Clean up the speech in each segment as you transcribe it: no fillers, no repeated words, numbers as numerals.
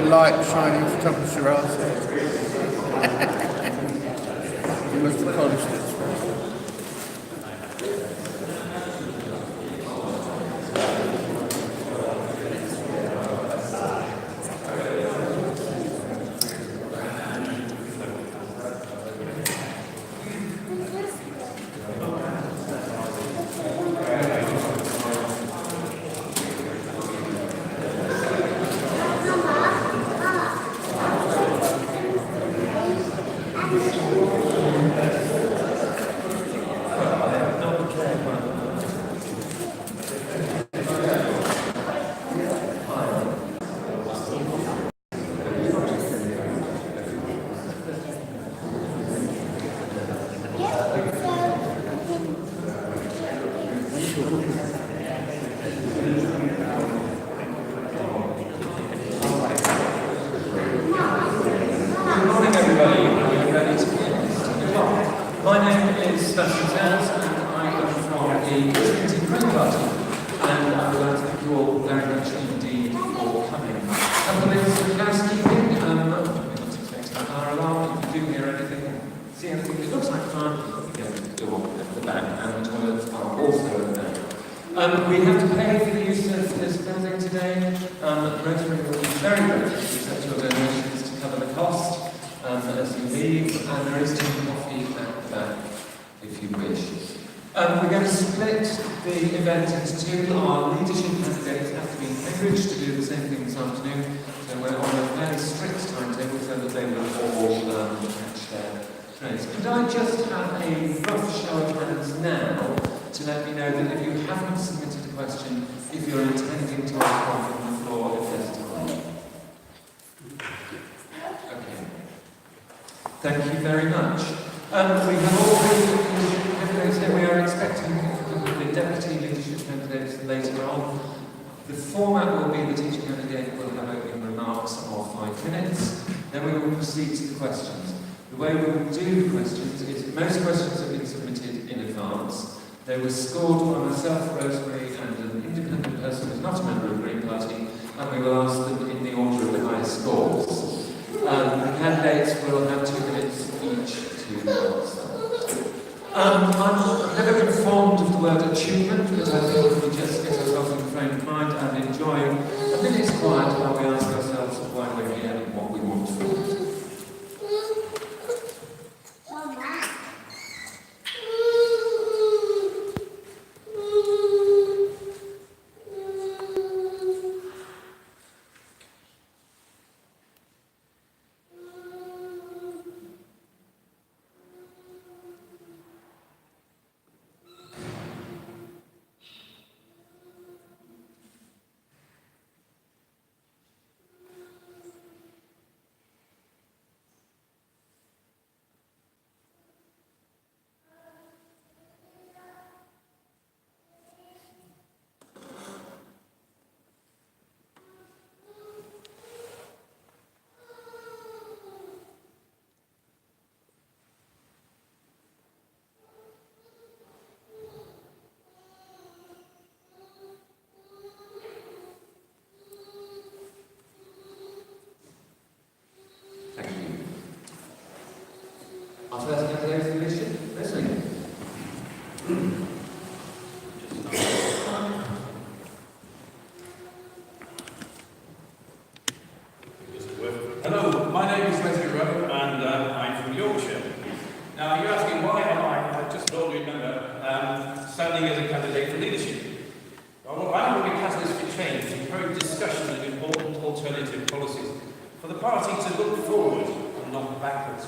Light shining for temperature outside. You must have polished it. We have to pay for the use of this building today. Rotary will be very grateful to accept your donations to cover the cost as you leave, and there is tea and coffee at the back if you wish. We're going to split the event into two. Our leadership candidates have to be in Cambridge to do the same thing this afternoon, so we're on a fairly strict timetable so that they will all catch their trains. Could I just have a rough show of hands now to let me know that if you haven't submitted a question, if you're intending to ask one from the floor, if there's time. Okay. Thank you very much. We have all the candidates here. We are expecting the deputy leadership candidates later on. The format will be the teaching candidate will have opening remarks of 5 minutes. Then we will proceed to the questions. The way we will do the questions is most questions have been submitted in advance. They were scored by myself, Rosemary, and an independent person who's not a member of the Green Party, and we will ask them in the order of the highest scores. The candidates will have 2 minutes each to answer. I've never been fond of the word achievement, because I think we just get ourselves in the frame of mind and enjoy a minute's quiet while we ask ourselves why we're here and what we want from it. Our first candidate for the leadership, Leslie. Hello, my name is Leslie Rowe and I'm from Yorkshire. Now you're asking why am I just don't remember, standing as a candidate for leadership. Well, I'm going to catalyst for change to encourage discussion of important alternative policies for the party to look forward and not backwards.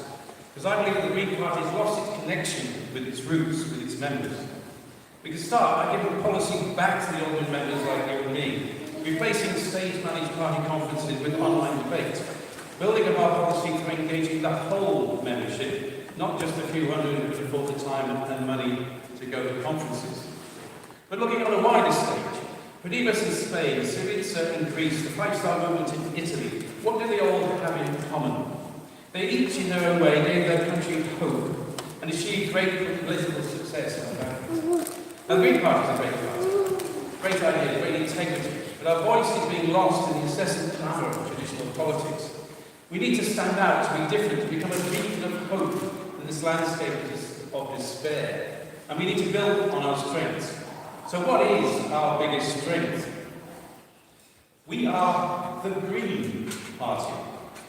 Because I believe the Green Party has lost its connection with its roots, with its members. We can start by giving policy back to the older members like you and me, replacing stage-managed party conferences with online debate, building up our policy to engage with the whole membership, not just a few hundred who can afford the time and money conferences. But looking on a wider stage, Podemos in Spain, Syriza in Greece, the Five-Star Movement in Italy, what do they all have in common? They each, in their own way, gave their country hope and achieved great political success. Now, the Green Party is a great party. Great ideas, great integrity, but our voice is being lost in the incessant clamour of traditional politics. We need to stand out, to be different, to become a beacon of hope in this landscape of despair. And we need to build on our strengths. So what is our biggest strength? We are the Green Party.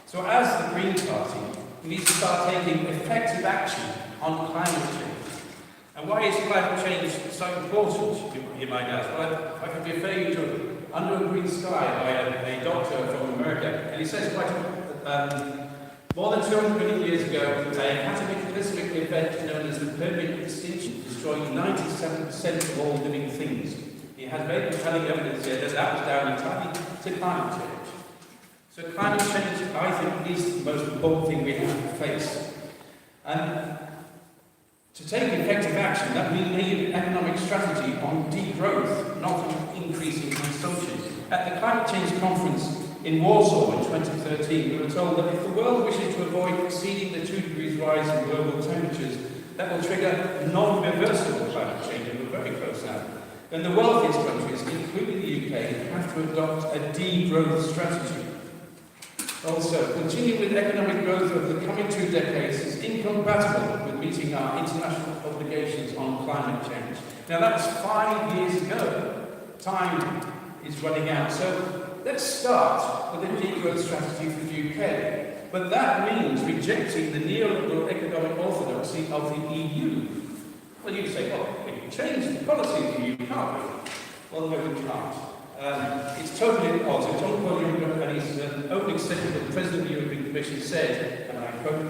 So as the Green Party, we need to start taking effective action on climate change. And why is climate change so important, you might ask? Well, I could refer you to Under a Green Sky by a doctor from America, and he says more than 200 million years ago, a cataclysmic event known as the Permian extinction destroyed 97% of all living things. He has very compelling evidence here that that was down entirely to climate change. So climate change, I think, is the most important thing we have to face. And to take effective action, that means an economic strategy on degrowth, not on increasing consumption. At the Climate Change Conference in Warsaw in 2013, we were told that if the world wishes to avoid exceeding the 2 degrees rise in global temperatures, that will trigger non-reversible climate change, and we're very close now, then the wealthiest countries, including the UK, have to adopt a degrowth strategy. Also, continuing with economic growth over the coming 2 decades is incompatible with meeting our international obligations on climate change. Now, that was 5 years ago. Time is running out. So let's start with a degrowth strategy for the UK. But that means rejecting the neoliberal economic orthodoxy of the EU. Well, you say, well, we can change the policy of the EU, can't we? Well, no, we can't. It's totally at odds. John Paul Juncker, and his opening statement that the President of the European Commission said, and I quote,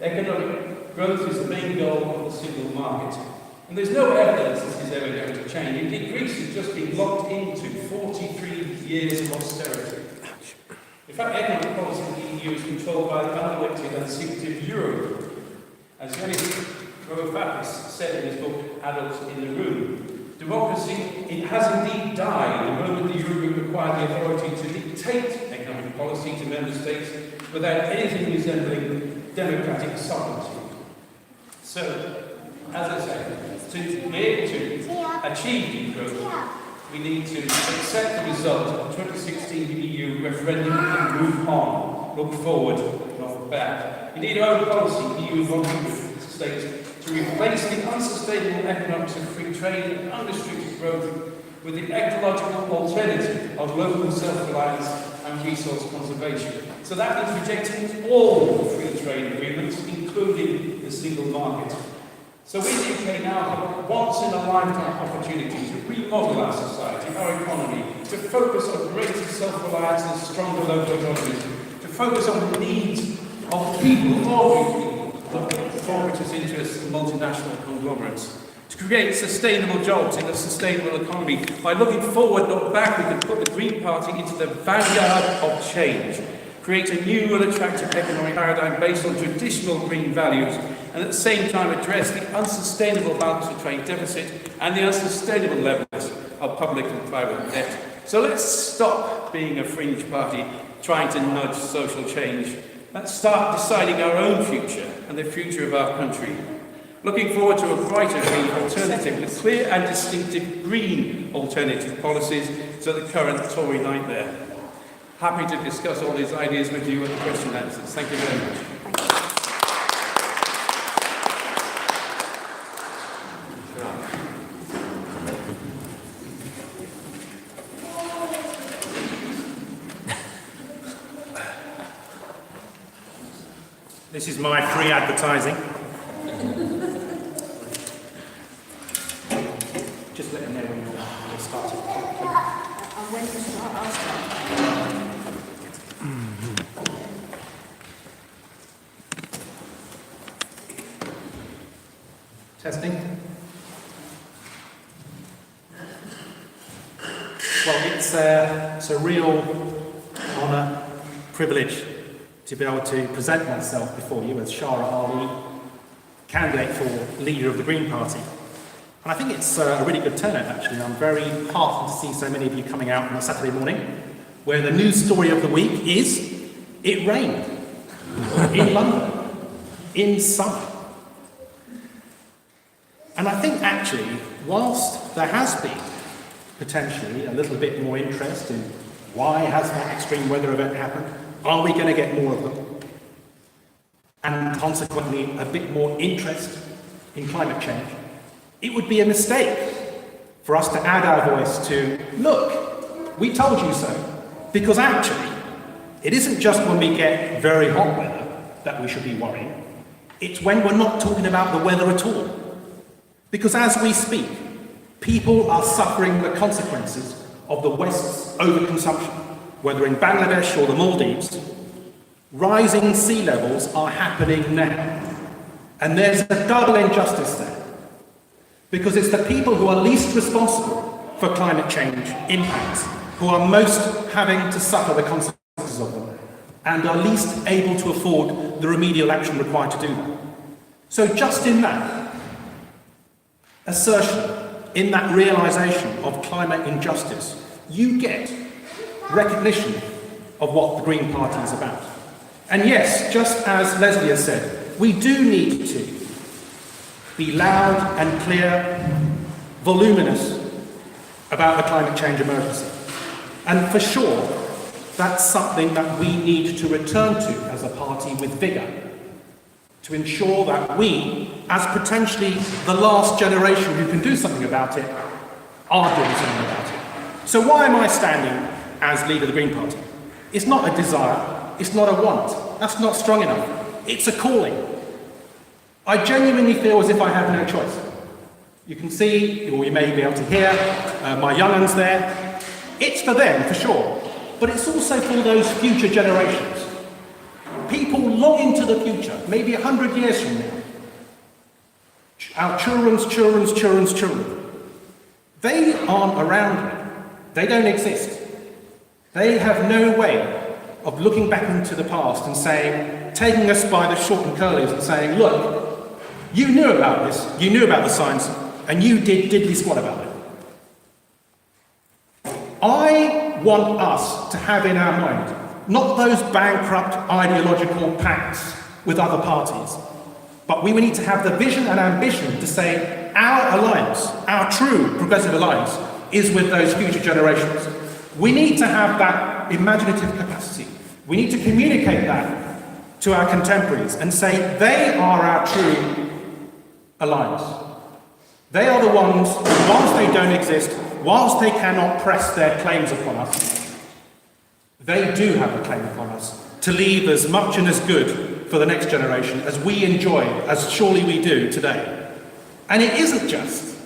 economic growth is the main goal of the single market. And there's no evidence this is ever going to change. Indeed, Greece has just been locked into 43 years of austerity. In fact, economic policy in the EU is controlled by the unelected and secretive Eurogroup. As Yanis Varoufakis said in his book, Adults in the Room, democracy, it has indeed died the moment the Eurogroup acquired the authority to dictate economic policy to member states without anything resembling democratic sovereignty. So, as I say, to be able to achieve degrowth, we need to accept the result of the 2016 EU referendum and move on, look forward, not look back. We need our own policy, EU involvement states, to replace the unsustainable economics of free trade and unrestricted growth with the ecological alternative of local self-reliance and resource conservation. So that means rejecting all free trade agreements, including the single market. So we in the UK now have a once-in-a-lifetime opportunity to remodel our society, our economy, to focus on greater self-reliance and stronger local economies, to focus on the needs of people, ordinary people, not corporate interests and multinational conglomerates, to create sustainable jobs in a sustainable economy. By looking forward, not back, we can put the Green Party into the vanguard of change, create a new and attractive economic paradigm based on traditional green values, and at the same time address the unsustainable balance of trade deficit and the unsustainable levels of public and private debt. So let's stop being a fringe party trying to nudge social change. Let's start deciding our own future and the future of our country. Looking forward to a brighter green alternative with clear and distinctive green alternative policies to the current Tory nightmare. Happy to discuss all these ideas with you at the question and answers. Thank you very much. This is my free advertising. Just let them know when you're starting. And when you start, I'll start. Testing. Well, it's a real honour, privilege to be able to present myself before you as Shara Ali, candidate for leader of the Green Party. And I think it's a really good turnout, actually. I'm very heartened to see so many of you coming out on a Saturday morning, where the news story of the week is, it rained in London, in summer. And I think, actually, whilst there has been potentially a little bit more interest in why has that extreme weather event happened, are we going to get more of them? And consequently, a bit more interest in climate change. It would be a mistake for us to add our voice to, look, we told you so. Because actually, it isn't just when we get very hot weather that we should be worrying. It's when we're not talking about the weather at all. Because as we speak, people are suffering the consequences of the West's overconsumption, whether in Bangladesh or the Maldives. Rising sea levels are happening now. And there's a double injustice there. Because it's the people who are least responsible for climate change impacts who are most having to suffer the consequences of them and are least able to afford the remedial action required to do that. So just in that assertion, in that realisation of climate injustice, you get recognition of what the Green Party is about. And yes, just as Leslie has said, we do need to be loud and clear, voluminous about the climate change emergency. And for sure, that's something that we need to return to as a party with vigour, to ensure that we, as potentially the last generation who can do something about it, are doing something about it. So why am I standing as leader of the Green Party? It's not a desire, it's not a want, that's not strong enough, it's a calling. I genuinely feel as if I have no choice. You can see, or you may be able to hear, my young ones there. It's for them, for sure, but it's also for those future generations. People long into the future, maybe 100 years from now. Our children's children's children's children. They aren't around now. They don't exist. They have no way of looking back into the past and saying, taking us by the short and curlies and saying, look, you knew about this, you knew about the science, and you did diddly squat about it. I want us to have in our mind not those bankrupt ideological pacts with other parties, but we need to have the vision and ambition to say our alliance, our true progressive alliance, is with those future generations. We need to have that imaginative capacity. We need to communicate that to our contemporaries and say they are our true alliance. They are the ones, whilst they don't exist, whilst they cannot press their claims upon us, they do have a claim upon us to leave as much and as good for the next generation as we enjoy, as surely we do today. And it isn't just,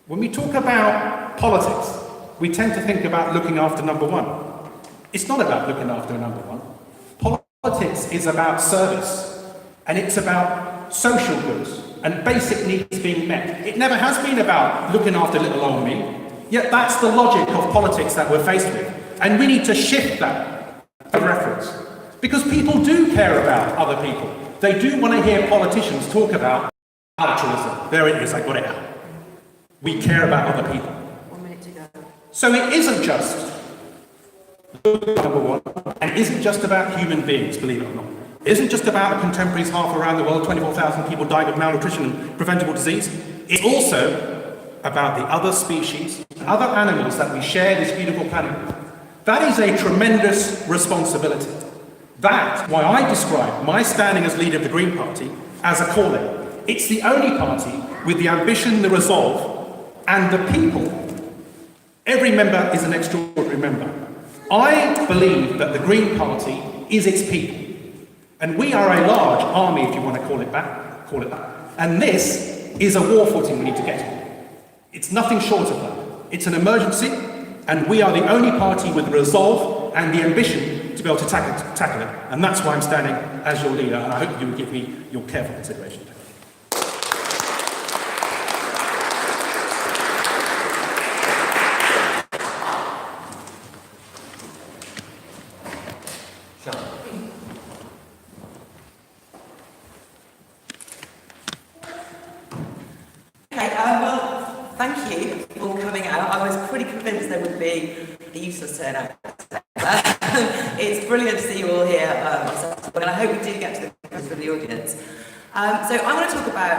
when we talk about politics, we tend to think about looking after number one. It's not about looking after number one. Politics is about service, and it's about social goods and basic needs being met. It never has been about looking after little old me, yet that's the logic of politics that we're faced with. And we need to shift that reference. Because people do care about other people. They do want to hear politicians talk about altruism. There it is, I got it out. We care about other people. 1 minute to go. So it isn't just number one, and it isn't just about human beings, believe it or not. It isn't just about contemporaries half around the world, 24,000 people dying of malnutrition and preventable disease. It's also about the other species, other animals that we share this beautiful planet with. That is a tremendous responsibility. That's why I describe my standing as leader of the Green Party as a calling. It's the only party with the ambition, the resolve, and the people. Every member is an extraordinary member. I believe that the Green Party is its people. And we are a large army, if you want to call it that. And this is a war footing we need to get to. It's nothing short of that. It's an emergency, and we are the only party with the resolve and the ambition to be able to tackle it. And that's why I'm standing as your leader, and I hope you will give me your careful consideration. Okay, well, thank you for coming out. I was pretty convinced there would be a useless turnout. It's brilliant to see you all here, and I hope we do get to the questions from the audience. So I want to talk about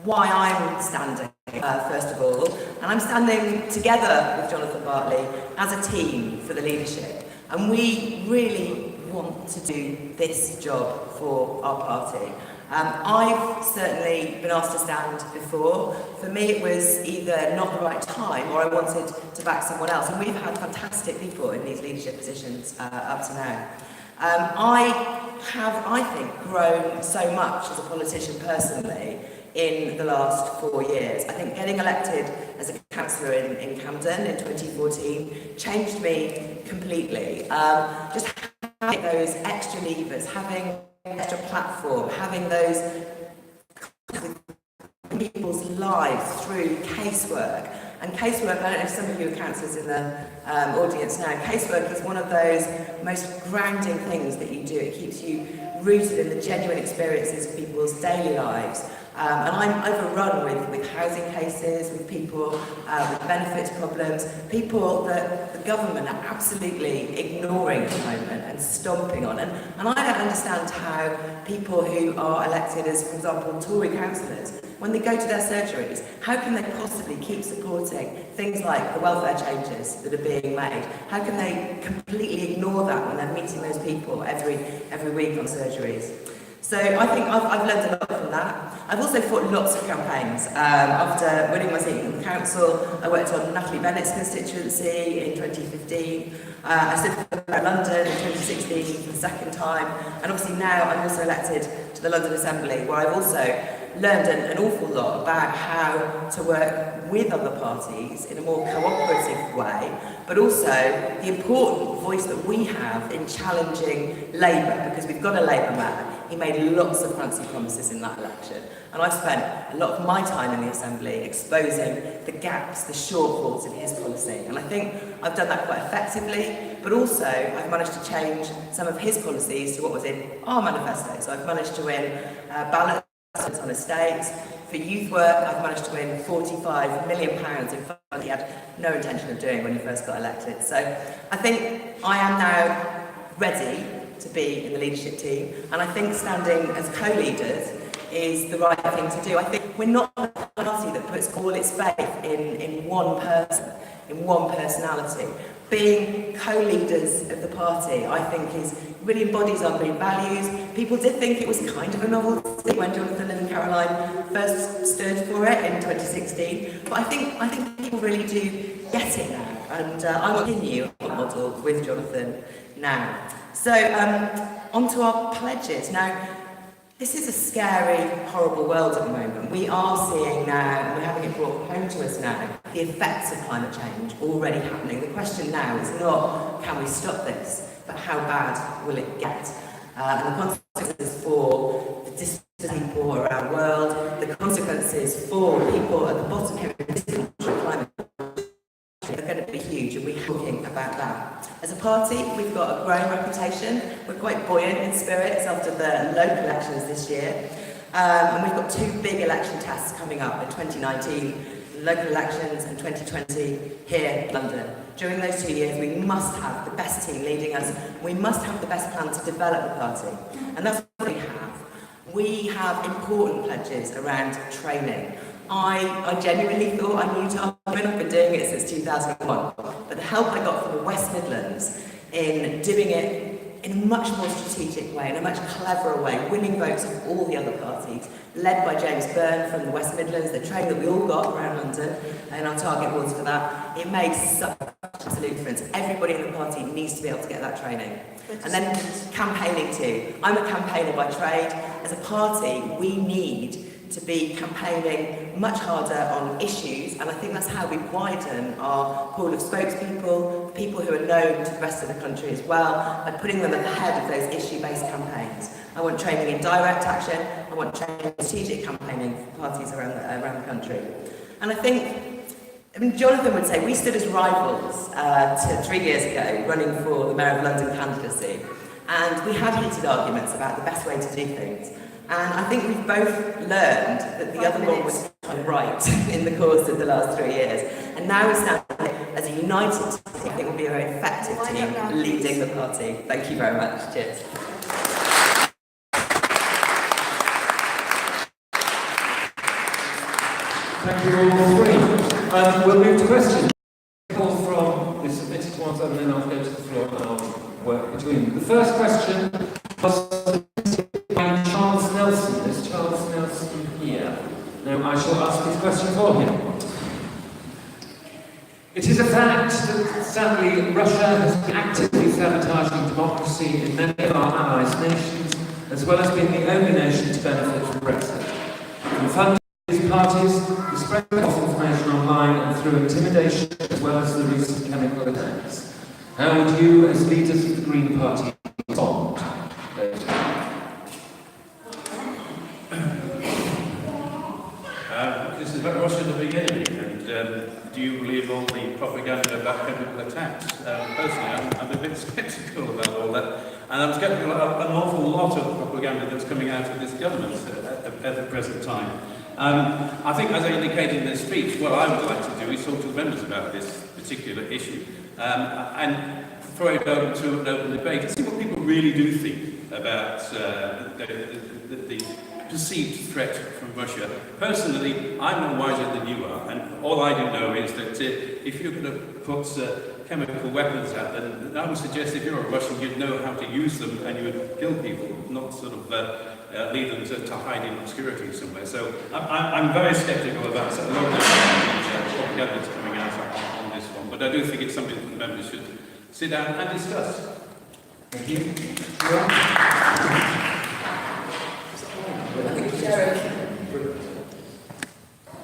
why I'm standing, first of all, and I'm standing together with Jonathan Bartley as a team for the leadership, and we really want to do this job for our party. I've certainly been asked to stand before. For me, it was either not the right time or I wanted to back someone else. And we've had fantastic people in these leadership positions up to now. I have, I think, grown so much as a politician personally in the last 4 years. I think getting elected as a councillor in Camden in 2014 changed me completely. Just having those extra levers, having extra platform, having those people's lives through casework. And casework, I don't know if some of you are counsellors in the audience now, casework is one of those most grounding things that you do. It keeps you rooted in the genuine experiences of people's daily lives. And I'm overrun with housing cases, with people with benefits problems, people that the government are absolutely ignoring at the moment and stomping on. And I don't understand how people who are elected as, for example, Tory councillors, when they go to their surgeries, how can they possibly keep supporting things like the welfare changes that are being made? How can they completely ignore that when they're meeting those people every week on surgeries? So I think I've learned a lot from that. I've also fought lots of campaigns. After winning my seat in the council, I worked on Natalie Bennett's constituency in 2015. I stood for London in 2016 for the second time. And obviously now I'm also elected to the London Assembly, where I've also learned an awful lot about how to work with other parties in a more cooperative way, but also the important voice that we have in challenging Labour, because we've got a Labour man. He made lots of fancy promises in that election, and I've spent a lot of my time in the Assembly exposing the gaps, the shortfalls in his policy, and I think I've done that quite effectively, but also I've managed to change some of his policies to what was in our manifesto. So I've managed to win ballots on estates. For youth work, I've managed to win £45 million in funds he had no intention of doing when he first got elected. So I think I am now ready to be in the leadership team, and I think standing as co-leaders is the right thing to do. I think we're not a party that puts all its faith in one person, in one personality. Being co-leaders of the party, I think, really embodies our green values. People did think it was kind of a novelty when Jonathan and Caroline first stood for it in 2016, but I think people really do get it now, and I will continue our model with Jonathan now. So, on to our pledges. Now, this is a scary, horrible world at the moment. We are seeing now, and we're having it brought home to us now, the effects of climate change already happening. The question now is not, can we stop this, but how bad will it get? And the consequences for the distant people around the world, the consequences for people at the bottom here in this country, climate are going to be huge, and we're talking about that. As a party, we've got a growing reputation. We're quite buoyant in spirits after the local elections this year. And we've got two big election tests coming up in 2019, local elections, and 2020 here in London. During those 2 years, we must have the best team leading us. We must have the best plan to develop the party. And that's what we have. We have important pledges around training. I genuinely thought I knew to I've been doing it since 2001, but the help I got from the West Midlands in doing it in a much more strategic way, in a much cleverer way, winning votes of all the other parties, led by James Byrne from the West Midlands, the training that we all got around London, and our target was for that, it made such an absolute difference. Everybody in the party needs to be able to get that training. And then campaigning too. I'm a campaigner by trade. As a party, we need to be campaigning much harder on issues, and I think that's how we widen our pool of spokespeople, people who are known to the rest of the country as well, by putting them at the head of those issue-based campaigns. I want training in direct action, I want training in strategic campaigning for parties around the country. And I think, Jonathan would say we stood as rivals 3 years ago, running for the Mayor of London candidacy, and we had heated arguments about the best way to do things. And I think we've both learned that the other one was right in the course of the last 3 years. And now we stand as a united team. I think we'll be a very effective team leading the party. Thank you very much. Cheers. Thank you all three. We'll move to questions. Call from the submitted ones, and then I'll go to the floor and I'll work between them. The first question was by Charles Nelson. Is Charles Nelson here? Now I shall ask his question for him. It is a fact that sadly Russia has been actively sabotaging democracy in many of our allies' nations, as well as being the only nation to benefit from Brexit. From funding these parties, the spread of information online and through intimidation, as well as the recent chemical attacks. How would you, as leaders of the Green Party, respond? This is about Russia at the beginning, and do you believe all the propaganda about chemical attacks? Personally, I'm a bit sceptical about all that, and I'm sceptical about an awful lot of propaganda that's coming out of this government at the present time. I think, as I indicated in this speech, what I would like to do is talk to the members about this particular issue, and throw it open to an open debate and see what people really do think about the perceived threat from Russia. Personally, I'm no wiser than you are, and all I do know is that if you're going to put chemical weapons out, then I would suggest if you're a Russian, you'd know how to use them and you would kill people, not sort of leave them to hide in obscurity somewhere. So I'm very sceptical about a lot of propaganda that's coming out on this one, but I do think it's something that the members should sit down and discuss. Thank you.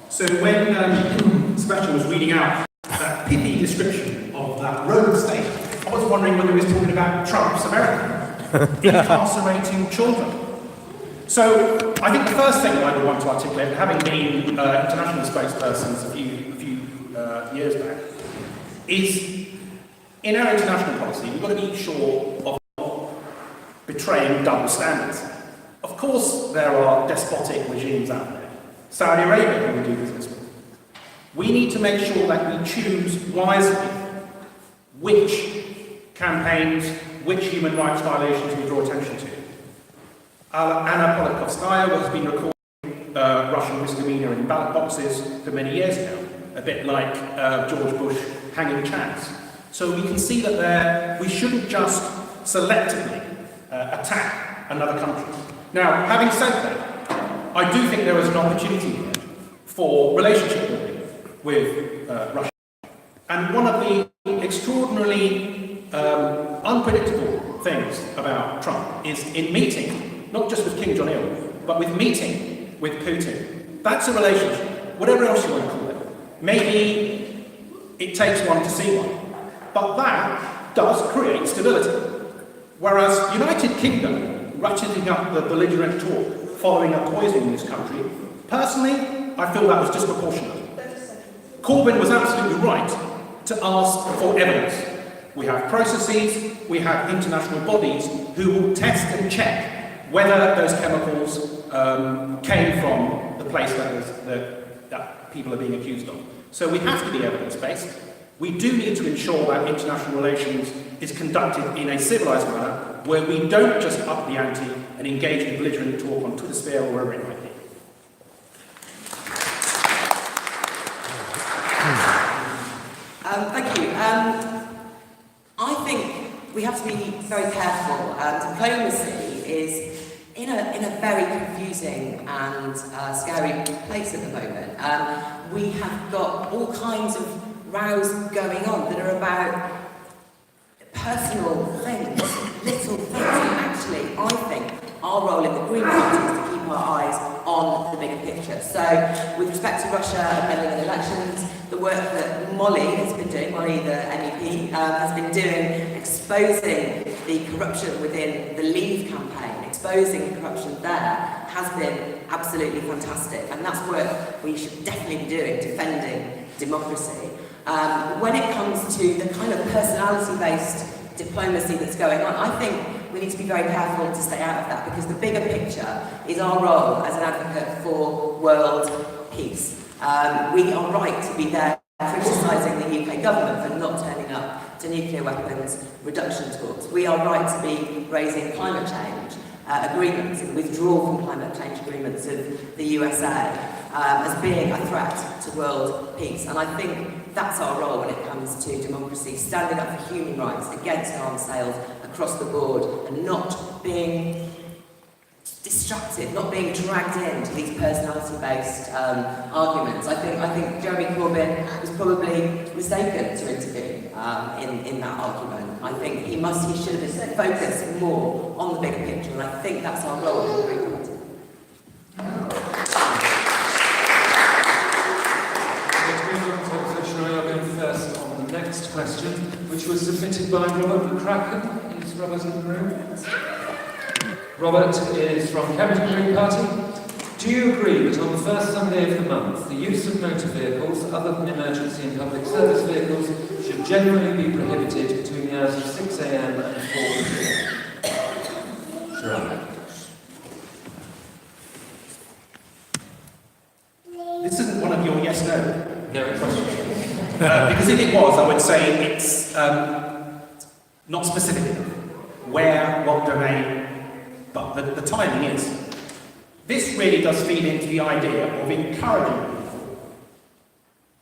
So when Sebastian was reading out that pithy description of that rogue state, I was wondering whether he was talking about Trump's America, incarcerating children. So I think the first thing that I would want to articulate, having been international spokespersons a few years back, is in our international policy, we've got to be sure of not betraying double standards. Of course, there are despotic regimes out there. Saudi Arabia, who we do business with. We need to make sure that we choose wisely which campaigns, which human rights violations we draw attention to. Anna Politkovskaya has been recording Russian misdemeanor in ballot boxes for many years now, a bit like George Bush hanging chads. So we can see that we shouldn't just selectively attack another country. Now, having said that, I do think there is an opportunity here for relationship building with Russia. And one of the extraordinarily unpredictable things about Trump is in meeting, not just with King Jong Il, but with meeting with Putin. That's a relationship, whatever else you want to call it. Maybe it takes one to see one. But that does create stability. Whereas United Kingdom ratcheting up the belligerent talk following a poisoning in this country, personally, I feel that was disproportionate. Corbyn was absolutely right to ask for evidence. We have processes, we have international bodies who will test and check whether those chemicals came from the place that people are being accused of. So we have to be evidence-based. We do need to ensure that international relations is conducted in a civilised manner, where we don't just up the ante and engage in belligerent talk on Twitter sphere or wherever it might be. Thank you. I think we have to be very careful. Diplomacy is in a very confusing and scary place at the moment. We have got all kinds of rows going on that are about personal things, little things, and actually, I think our role in the Green Party is to keep our eyes on the bigger picture. So, with respect to Russia and meddling in elections, the work that Molly has been doing, Molly, the MEP, has been doing, exposing the corruption within the Leave campaign, exposing the corruption there, has been absolutely fantastic. And that's work we should definitely be doing, defending democracy. When it comes to the kind of personality-based diplomacy that's going on, I think we need to be very careful to stay out of that, because the bigger picture is our role as an advocate for world peace. We are right to be there criticising the UK government for not turning up to nuclear weapons reduction talks. We are right to be raising climate change agreements and withdrawal from climate change agreements of the USA as being a threat to world peace. And I think that's our role when it comes to democracy, standing up for human rights against arms sales across the board and not being distracted, not being dragged into these personality-based arguments. I think Jeremy Corbyn was probably mistaken to intervene in that argument. I think he should have focused more on the bigger picture, and I think that's our role in the Green Party. First on the next question, which was submitted by Robert McCracken. Is Robert in the room? Robert is from Kempton Green Party. Do you agree that on the first Sunday of the month, the use of motor vehicles, other than emergency and public service vehicles, should generally be prohibited between the hours of 6 a.m. and 4 p.m? Sure. This isn't one of your yes/no. No, it's not. Because if it was, I would say it's not specific enough. Where, what domain, but the timing is. This really does feed into the idea of encouraging people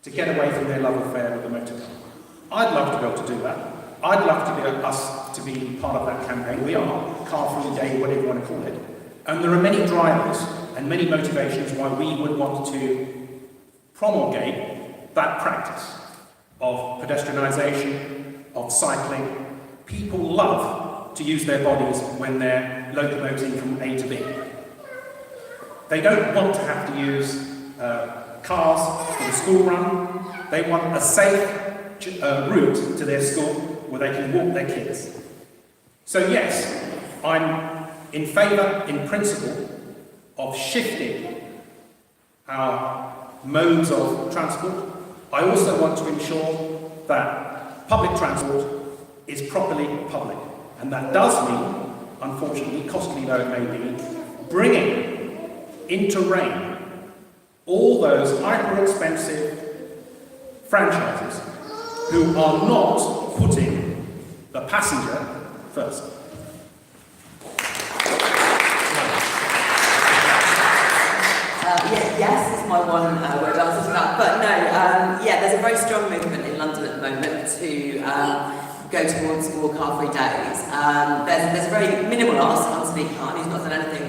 to get away from their love affair with the motor car. I'd love to be able to do that. I'd love to be us to be part of that campaign. We are, Car Free Day, whatever you want to call it. And there are many drivers and many motivations why we would want to promulgate that practice of pedestrianisation, of cycling. People love to use their bodies when they're locomoting from A to B. They don't want to have to use cars for the school run. They want a safe route to their school where they can walk their kids. So yes, I'm in favour, in principle, of shifting our modes of transport. I also want to ensure that public transport is properly public. And that does mean, unfortunately, costly though it may be, bringing into reign all those hyper-expensive franchises who are not putting the passenger first. Yes is my one word answer to that, but no, there's a very strong movement in London at the moment to go towards more car-free days. There's a very minimal ask on Speaker Khan, who's not done anything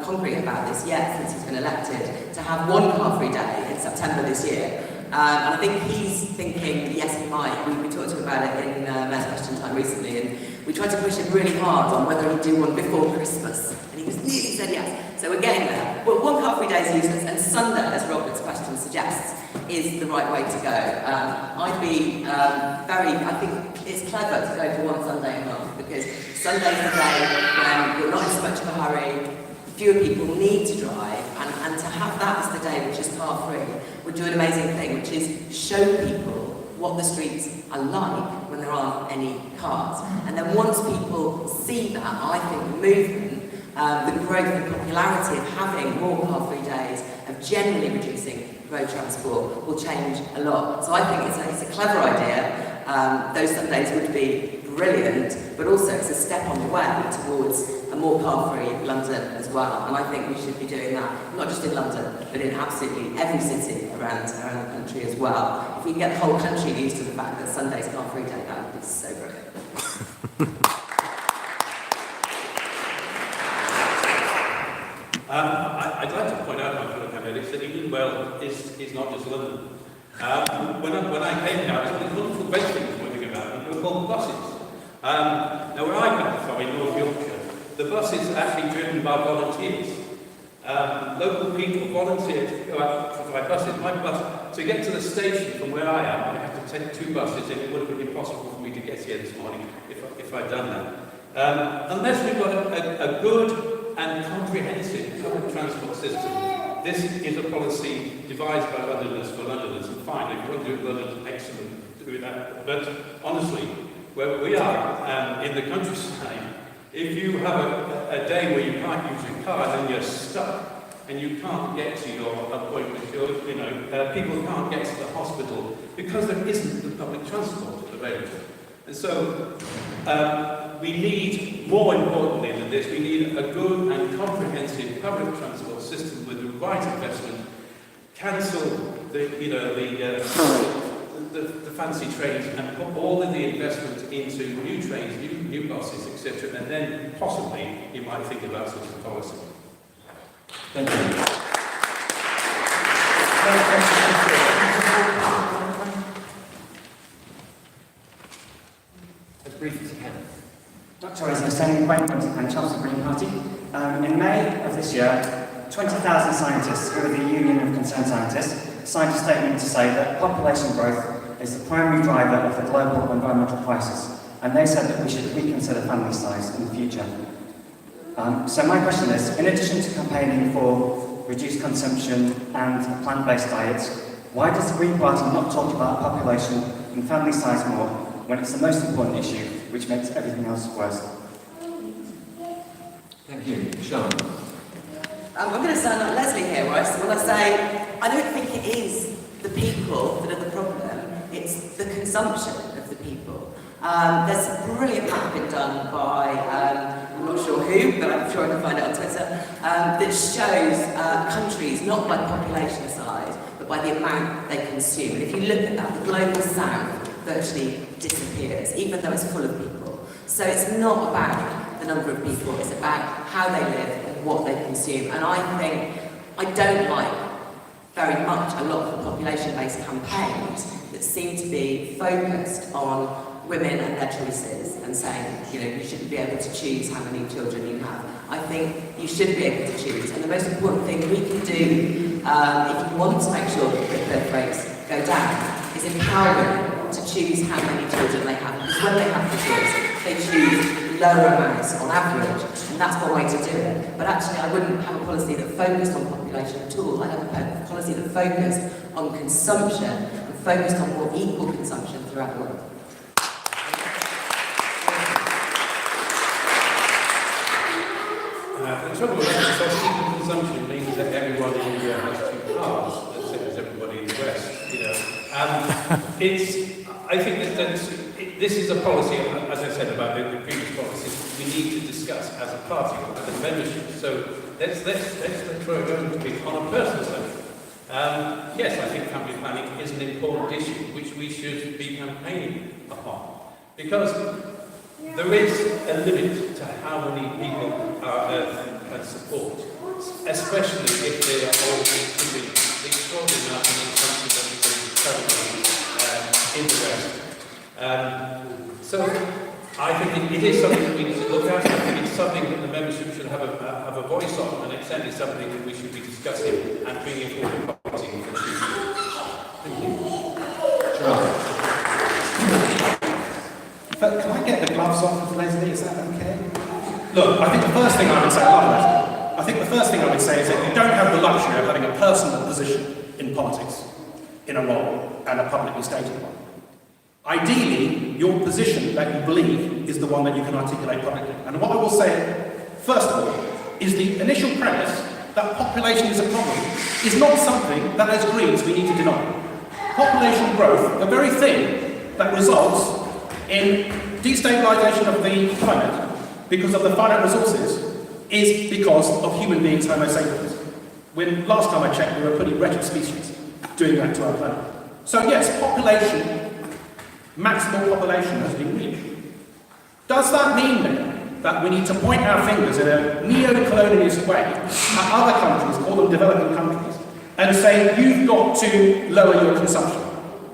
concrete about this yet since he's been elected, to have one car-free day in September this year. And I think he's thinking, yes, he might. We talked to him about it in Mayor's Question Time recently, and we tried to push him really hard on whether he'd do one before Christmas, and he was nearly said yes. So we're getting there. Well, one car-free day is useless, and Sunday, as Robert's question suggests, is the right way to go. I'd be I think it's clever to go for one Sunday a month, because Sunday's the day when you're not in so much of a hurry, fewer people need to drive, and to have that as the day which is car-free would do an amazing thing, which is show people what the streets are like when there aren't any cars. And then once people see that, I think the movement, the growth and popularity of having more car-free days, of generally reducing road transport, will change a lot. So I think it's a clever idea. Those Sundays would be brilliant, but also it's a step on the way towards a more car-free London as well. And I think we should be doing that, not just in London, but in absolutely every city around the country as well. If we can get the whole country used to the fact that Sunday's car-free day, that would be so brilliant. I'd like to point out, my fellow candidates, that England well is not just London. When I came here, I was these wonderful great things pointing about, and they were called buses. Now, where I come from in North Yorkshire, the bus is actually driven by volunteers. Local people volunteer to go out to provide buses. My bus, to get to the station from where I am, I have to take 2 buses, and it would have been impossible for me to get here this morning if I'd done that. Unless we've got a good and comprehensive public transport system, this is a policy devised by Londoners for Londoners, and fine, if you want to do it London, excellent, do that. But honestly, where we are in the countryside, if you have a day where you can't use your car, then you're stuck. and you can't get to your appointment, people can't get to the hospital because there isn't the public transport available. And so we need, more importantly than this, we need a good and comprehensive public transport system with the right investment, cancel the fancy trains and put all of the investment into new trains, new buses, etc. And then possibly you might think about such a policy. Thank you. As brief as you can. Dr. Isner, standing appointment and Chancellor Green Party. In May of this year, 20,000 scientists, who are the Union of Concerned Scientists, signed a statement to say that population growth is the primary driver of the global environmental crisis, and they said that we should reconsider family size in the future. So my question is, in addition to campaigning for reduced consumption and plant-based diets, why does the Green Party not talk about population and family size more when it's the most important issue, which makes everything else worse? Thank you. Sean. I'm going to sound like Leslie here, right? So when I say, I don't think it is the people that are the problem, it's the consumption of the people. There's a brilliant map been done by, I'm not sure who, but I'm sure I can find it on Twitter, that shows countries not by population size, but by the amount they consume. And if you look at that, the global south virtually disappears, even though it's full of people. So it's not about the number of people, it's about how they live and what they consume. And I think, I don't like very much a lot of the population-based campaigns that seem to be focused on women and their choices and saying, you shouldn't be able to choose how many children you have. I think you should be able to choose. And the most important thing we can do, if you want to make sure that birth rates go down, is empower women to choose how many children they have. Because when they have the choice, they choose lower amounts on average, and that's one way to do it. But actually, I wouldn't have a policy that focused on population at all. I'd have a policy that focused on consumption and focused on more equal consumption throughout the world. The trouble with that is that equal consumption means that everyone in India has two cars, as same as everybody in the West. I think that this is a policy, as I said about the previous policies, we need to discuss as a party, as a membership. So let's throw it over to me on a personal level. Yes, I think family planning is an important issue which we should be campaigning upon, because there is a limit to how many people can support, especially if they are all consuming the extraordinary amount of consumption that is currently in the West. So I think it is something that we need to look at. I think it's something that the membership should have a voice on, and it's certainly something that we should be discussing and bringing forward policy for the future. Thank you. Charles. But can I get the gloves off of Leslie? Is that okay? Look, I think the first thing I would say, I love Leslie. I think the first thing I would say is that you don't have the luxury of having a personal position in politics, in a role, and a publicly stated one. Ideally, your position that you believe is the one that you can articulate publicly. And what I will say, first of all, is the initial premise that population is a problem is not something that as Greens we need to deny. Population growth, the very thing that results in destabilisation of the climate because of the finite resources, is because of human beings, Homo sapiens. When last time I checked, we were a pretty wretched species doing that to our planet. So yes, population, maximal population has been reached. Does that mean then that we need to point our fingers in a neo-colonialist way at other countries, call them developing countries, and say, you've got to lower your consumption?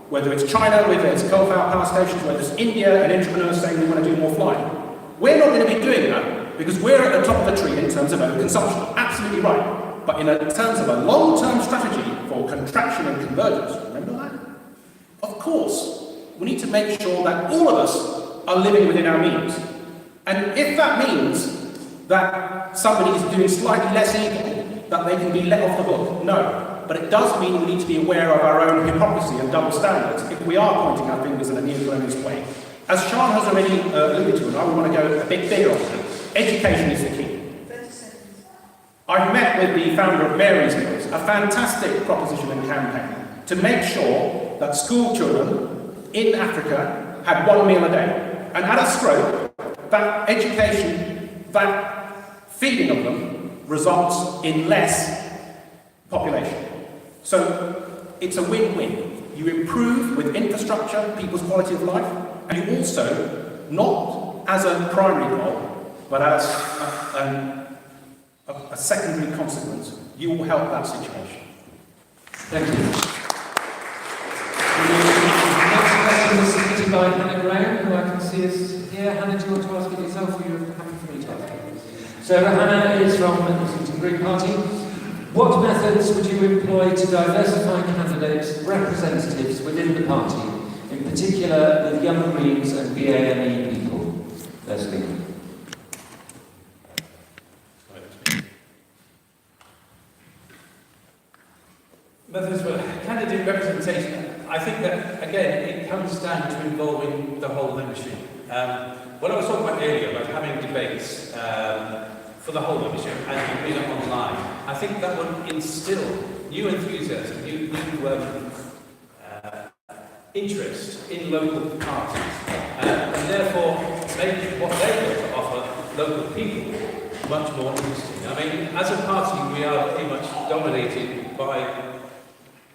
Whether it's China, whether it's coal-fired power stations, whether it's India and entrepreneurs saying we want to do more flying. We're not going to be doing that because we're at the top of the tree in terms of overconsumption. Absolutely right. But in terms of a long-term strategy for contraction and convergence, remember that? Of course, we need to make sure that all of us are living within our means. And if that means that somebody is doing slightly less evil, that they can be let off the hook, no. But it does mean we need to be aware of our own hypocrisy and double standards if we are pointing our fingers in a neo-colonialist way. As Sean has already alluded to, and I want to go a bit bigger on that, education is the key. 30 seconds. I've met with the founder of Mary's Meals, a fantastic proposition and campaign to make sure that school children in Africa had 1 meal a day. And at a stroke, that education, that feeding of them results in less population. So it's a win-win. You improve with infrastructure, people's quality of life, and you also, not as a primary goal, but as a secondary consequence, you will help that situation. Thank you. The next question is submitted by Hannah Graham, who I can see is here. Hannah, do you want to ask it yourself, or are you happy for me to ask it? So Hannah is from the Hustings Green Party. What methods would you employ to diversify candidates' representatives within the party, in particular with young Greens and BAME people? Leslie. Methods for candidate representation, I think that, again, it comes down to involving the whole membership. What I was talking about earlier, about having debates for the whole membership and being up online, I think that would instill new enthusiasm, new interest in local parties, and therefore make what they've got to offer local people much more interesting. I mean, as a party, we are pretty much dominated by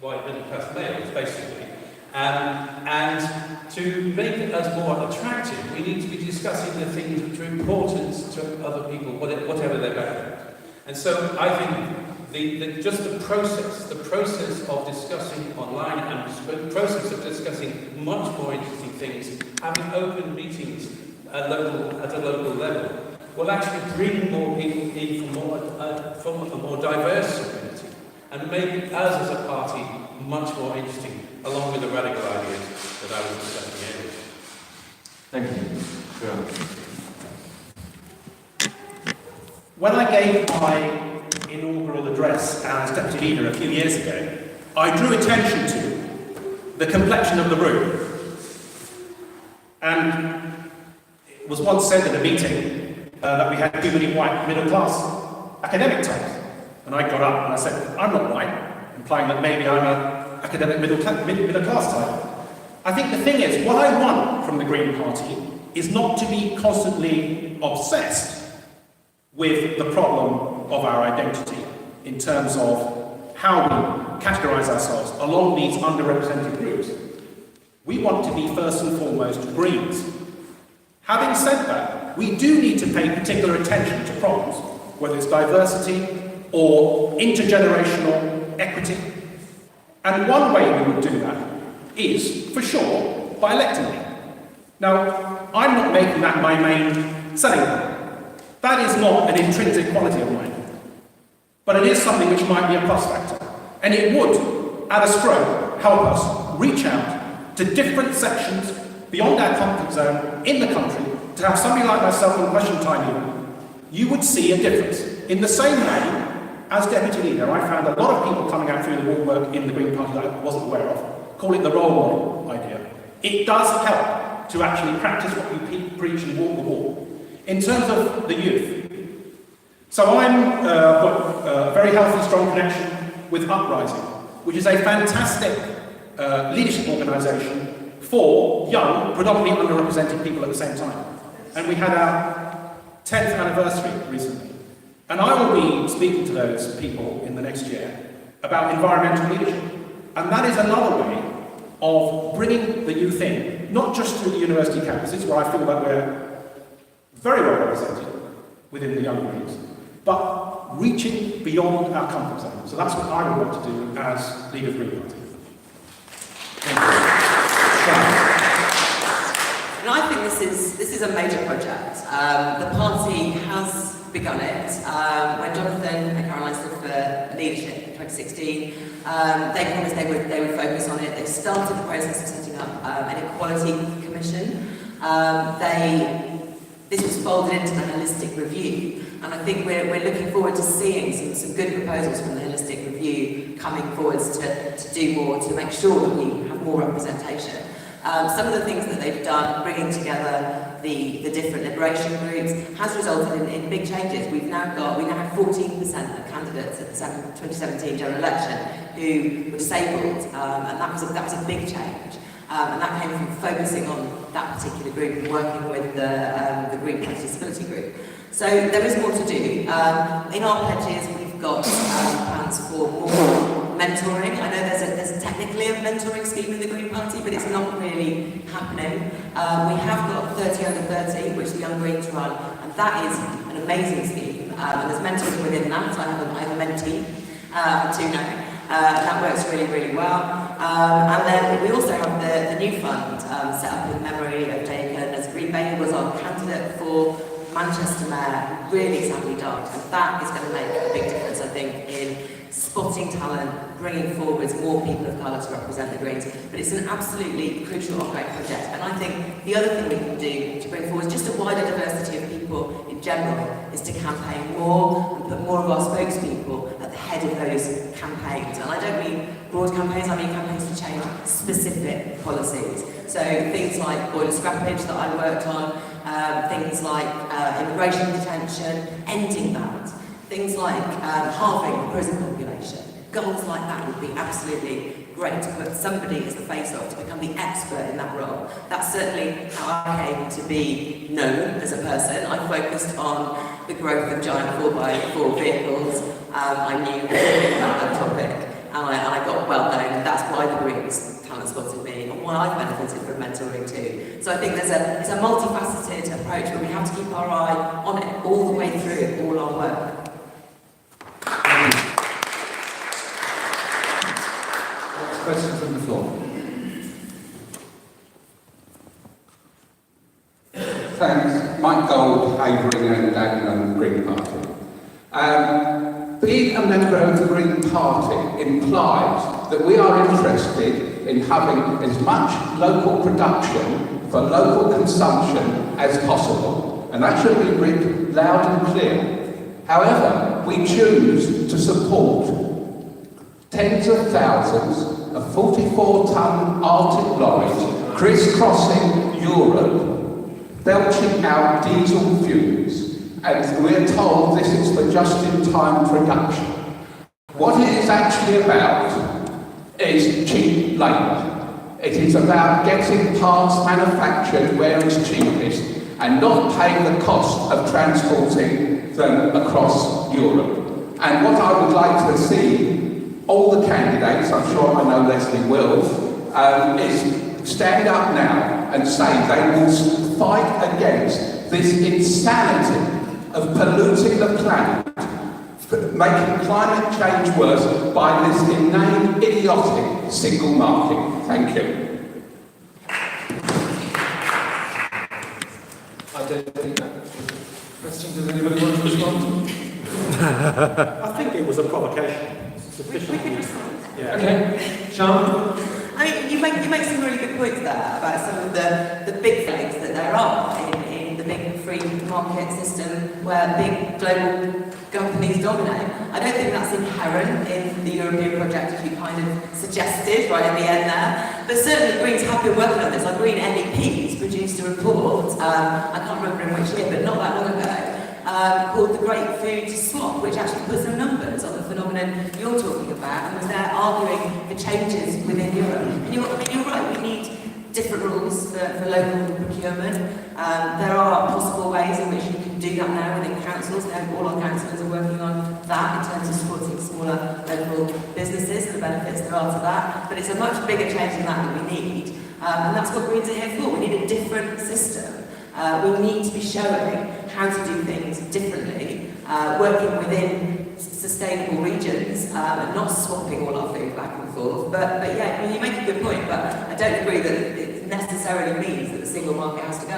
white middle-class males, basically. And to make us more attractive, we need to be discussing the things which are important to other people, whatever their background. And so I think just the process of discussing online and the process of discussing much more interesting things, having open meetings at a local level, will actually bring more people in from a more diverse community and make us as a party much more interesting, along with the radical ideas that I was discussing earlier. Thank you. Sure. When I gave my inaugural address as deputy leader a few years ago, I drew attention to the complexion of the room. And it was once said at a meeting that we had too many white middle-class academic types. And I got up and I said, I'm not white, implying that maybe I'm an academic middle-class type. I think the thing is, what I want from the Green Party is not to be constantly obsessed with the problem of our identity in terms of how we categorise ourselves along these underrepresented groups. We want to be first and foremost Greens. Having said that, we do need to pay particular attention to problems, whether it's diversity or intergenerational equity. And one way we would do that is, for sure, by electing me. Now, I'm not making that my main selling point. That is not an intrinsic quality of mine. But it is something which might be a plus factor. And it would, at a stroke, help us reach out to different sections beyond our comfort zone in the country, to have somebody like myself in question time even. You would see a difference. In the same way, as deputy leader, I found a lot of people coming out through the woodwork in the Green Party that I wasn't aware of, call it the role model idea. It does help to actually practice what you preach and walk the walk. In terms of the youth, so I've got a very healthy, strong connection with Uprising, which is a fantastic leadership organisation for young, predominantly underrepresented people at the same time. And we had our 10th anniversary recently. And I will be speaking to those people in the next year about environmental leadership. And that is another way of bringing the youth in, not just through the university campuses, where I feel that we're very well represented within the young Greens, but reaching beyond our comfort zone. So that's what I would want to do as Leader of Green Party. Thank you. And I think this is a major project. The party has begun it. When Jonathan and Caroline stood for leadership in 2016, they promised they would focus on it. They started the process of setting up an equality commission. This was folded into the holistic review, and I think we're looking forward to seeing some good proposals from the holistic review coming forwards to do more, to make sure that we have more representation. Some of the things that they've done, bringing together the different liberation groups, has resulted in big changes. We now have 14% of candidates at the 2017 general election who were disabled, and that was a big change. And that came from focusing on that particular group and working with the Green Party Disability Group. So there is more to do. In our pledges, we've got plans for more mentoring. I know there's technically a mentoring scheme in the Green Party, but it's not really happening. We have got 30 under 30, which the Young Greens run, and that is an amazing scheme. And there's mentors within that. I have a mentee, too now. That works really, really well. And then we also have the new fund set up in memory of Jake, as Green Bay was our candidate for Manchester Mayor, really sadly died. And that is going to make a big difference, I think, in spotting talent, bringing forwards more people of colour to represent the Greens. But it's an absolutely crucial ongoing project. And I think the other thing we can do to bring forward just a wider diversity of people in general is to campaign more and put more of our spokespeople at the head of those campaigns. And I don't mean broad campaigns, I mean campaigns to change specific policies. So things like boiler scrappage that I worked on, things like immigration detention, ending that. Things like halving the prison population. Goals like that would be absolutely great to put somebody as the face-off to become the expert in that role. That's certainly how I came to be known as a person. I focused on the growth of giant 4x4 vehicles. I knew everything about that topic, and I got well known, and that's why the Greens talent spotted me, and why I've benefited from mentoring too. So I think it's a multifaceted approach, but we have to keep our eye on it all the way through all our work. Question from the floor. Thanks. Mike Gold, Havering and Dagenham Green Party. Being a member of the Green Party implies that we are interested in having as much local production for local consumption as possible, and that should be written loud and clear. However, we choose to support tens of thousands of 44-ton Arctic lorries crisscrossing Europe, belching out diesel fuels, and we're told this is for just-in-time production. What it is actually about is cheap labour. It is about getting parts manufactured where it's cheapest and not paying the cost of transporting them across Europe. And what I would like to see all the candidates, I'm sure I know Leslie will, is stand up now and say they will fight against this insanity of polluting the planet, making climate change worse by this inane, idiotic single market. Thank you. I don't think that question. Does anybody want to respond? I think it was a provocation. We could respond. Yeah. Okay, Sean? I mean, you make some really good points there about some of the big things that there are in the big free market system where big global companies dominate. I don't think that's inherent in the European project, as you kind of suggested right at the end there. But certainly Greens have been working on this. Our Green MEPs produced a report, I can't remember in which year, but not that long ago, called The Great Food Swap, which actually put some numbers on the phenomenon you're talking about, and was there arguing for changes within Europe. And you're right, we need different rules for local procurement. There are possible ways in which you can do that now within councils. Now all our councillors are working on that in terms of supporting smaller local businesses and the benefits there are to that. But it's a much bigger change than that we need. And that's what Greens are here for. We need a different system. We need to be showing how to do things differently, working within sustainable regions, and not swapping all our food back and forth. But yeah, I mean, you make a good point, but I don't agree that it necessarily means that the single market has to go.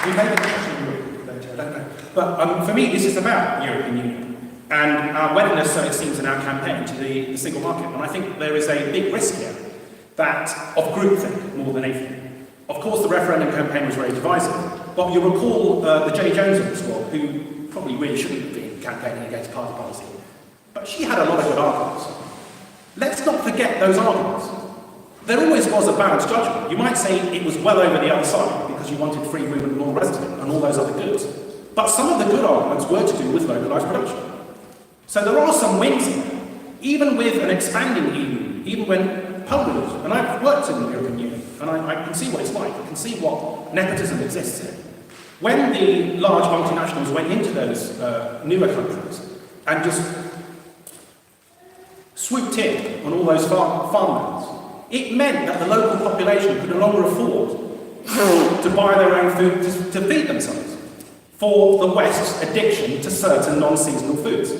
We made the question later, I don't know. But for me, this is about European Union and our willingness, so it seems in our campaign, to the single market. And I think there is a big risk here that of groupthink more than anything. Of course, the referendum campaign was very divisive, but you recall the Jenny Jones of the squad, who probably really shouldn't have been campaigning against party policy, but she had a lot of good arguments. let's not forget those arguments. There always was a balanced judgment. You might say it was well over the other side because you wanted free movement and all the rest of it and all those other goods. But some of the good arguments were to do with localised production. So there are some wins here. Even with an expanding EU, even when Poland, and I've worked in the European Union, and I can see what it's like, I can see what nepotism exists here. When the large multinationals went into those newer countries and just swooped in on all those farmlands, it meant that the local population could no longer afford to buy their own food to feed themselves for the West's addiction to certain non-seasonal foods.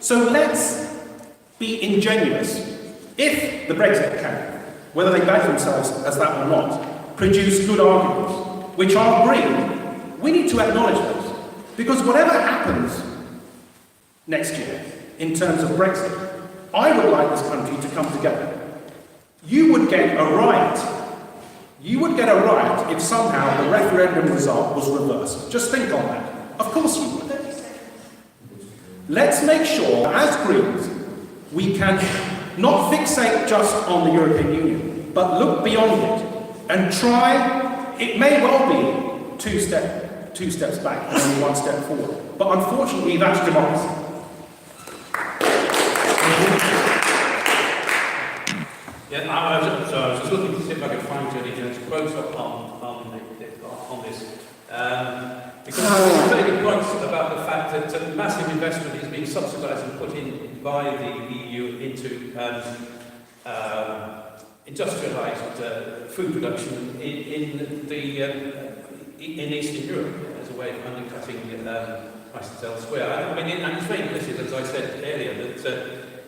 So let's be ingenuous. If the Brexit camp, whether they back themselves as that or not, produce good arguments, which are green, we need to acknowledge those. Because whatever happens next year in terms of Brexit, I would like this country to come together. You would get a riot. You would get a riot if somehow the referendum result was reversed. Just think on that. Of course you would. Let's make sure, as Greens, we can not fixate just on the European Union, but look beyond it and try. It may well be two steps back and only one step forward. But unfortunately, that's democracy. Yeah, I was just looking to see if I could find Jenny Jones' quote on this. Because there's very good points about the fact that massive investment is being subsidised and put in by the EU into industrialised food production in Eastern Europe as a way of undercutting prices elsewhere. I mean, and it's very implicit, as I said earlier,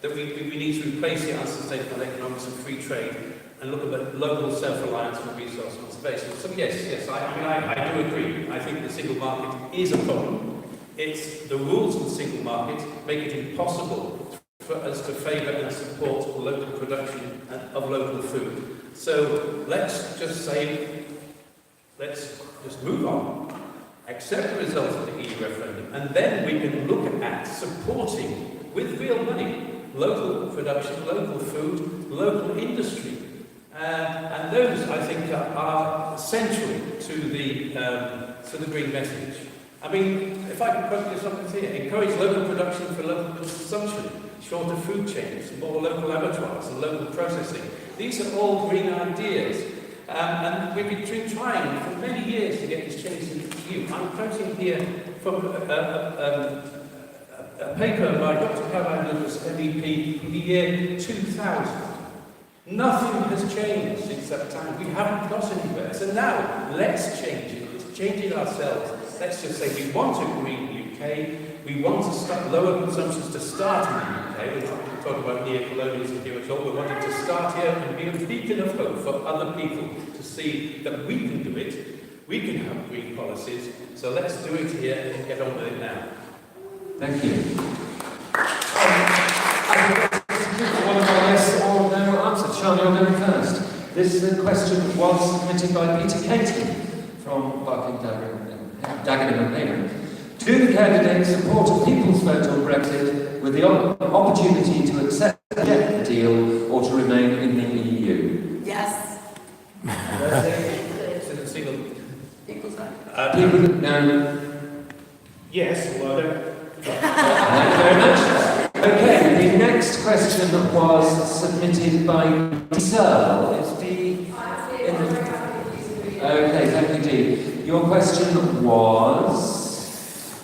that we need to replace the unsustainable economics of free trade and look at the local self-reliance for resource conservation. So yes, I do agree. I think the single market is a problem. It's the rules of the single market make it impossible for us to favour and support local production of local food. So let's just move on, accept the results of the EU referendum, and then we can look at supporting, with real money, local production, local food, local industry. And those, I think, are central to the green message. I mean, if I can quote you something here, encourage local production for local consumption, shorter food chains, more local abattoirs and local processing. These are all green ideas. And we've been trying for many years to get this changed in the EU. I'm quoting here from a paper by Dr. Caroline Lucas, MEP, in the year 2000. Nothing has changed since that time. We haven't got anywhere. So now, let's change it. Let's change it ourselves. Let's just say we want a green UK. We want to start lower consumptions to start in the UK. We're not talking about neo-colonialism here at all. We want it to start here and be a beacon of hope for other people to see that we can do it. We can have green policies. So let's do it here and get on with it now. Thank you. One of our yes or no answers. Charlie, you're going first. This question was submitted by Peter Katie from Barking, Dagenham and Haven. Do the candidates support a people's vote on Brexit with the opportunity to accept the deal or to remain in the EU? Yes. People's vote. No. Yes, well, Thank you very much. Okay, the next question was submitted by Searle. Is Dee in the... Okay, thank you, Dee. Your question was...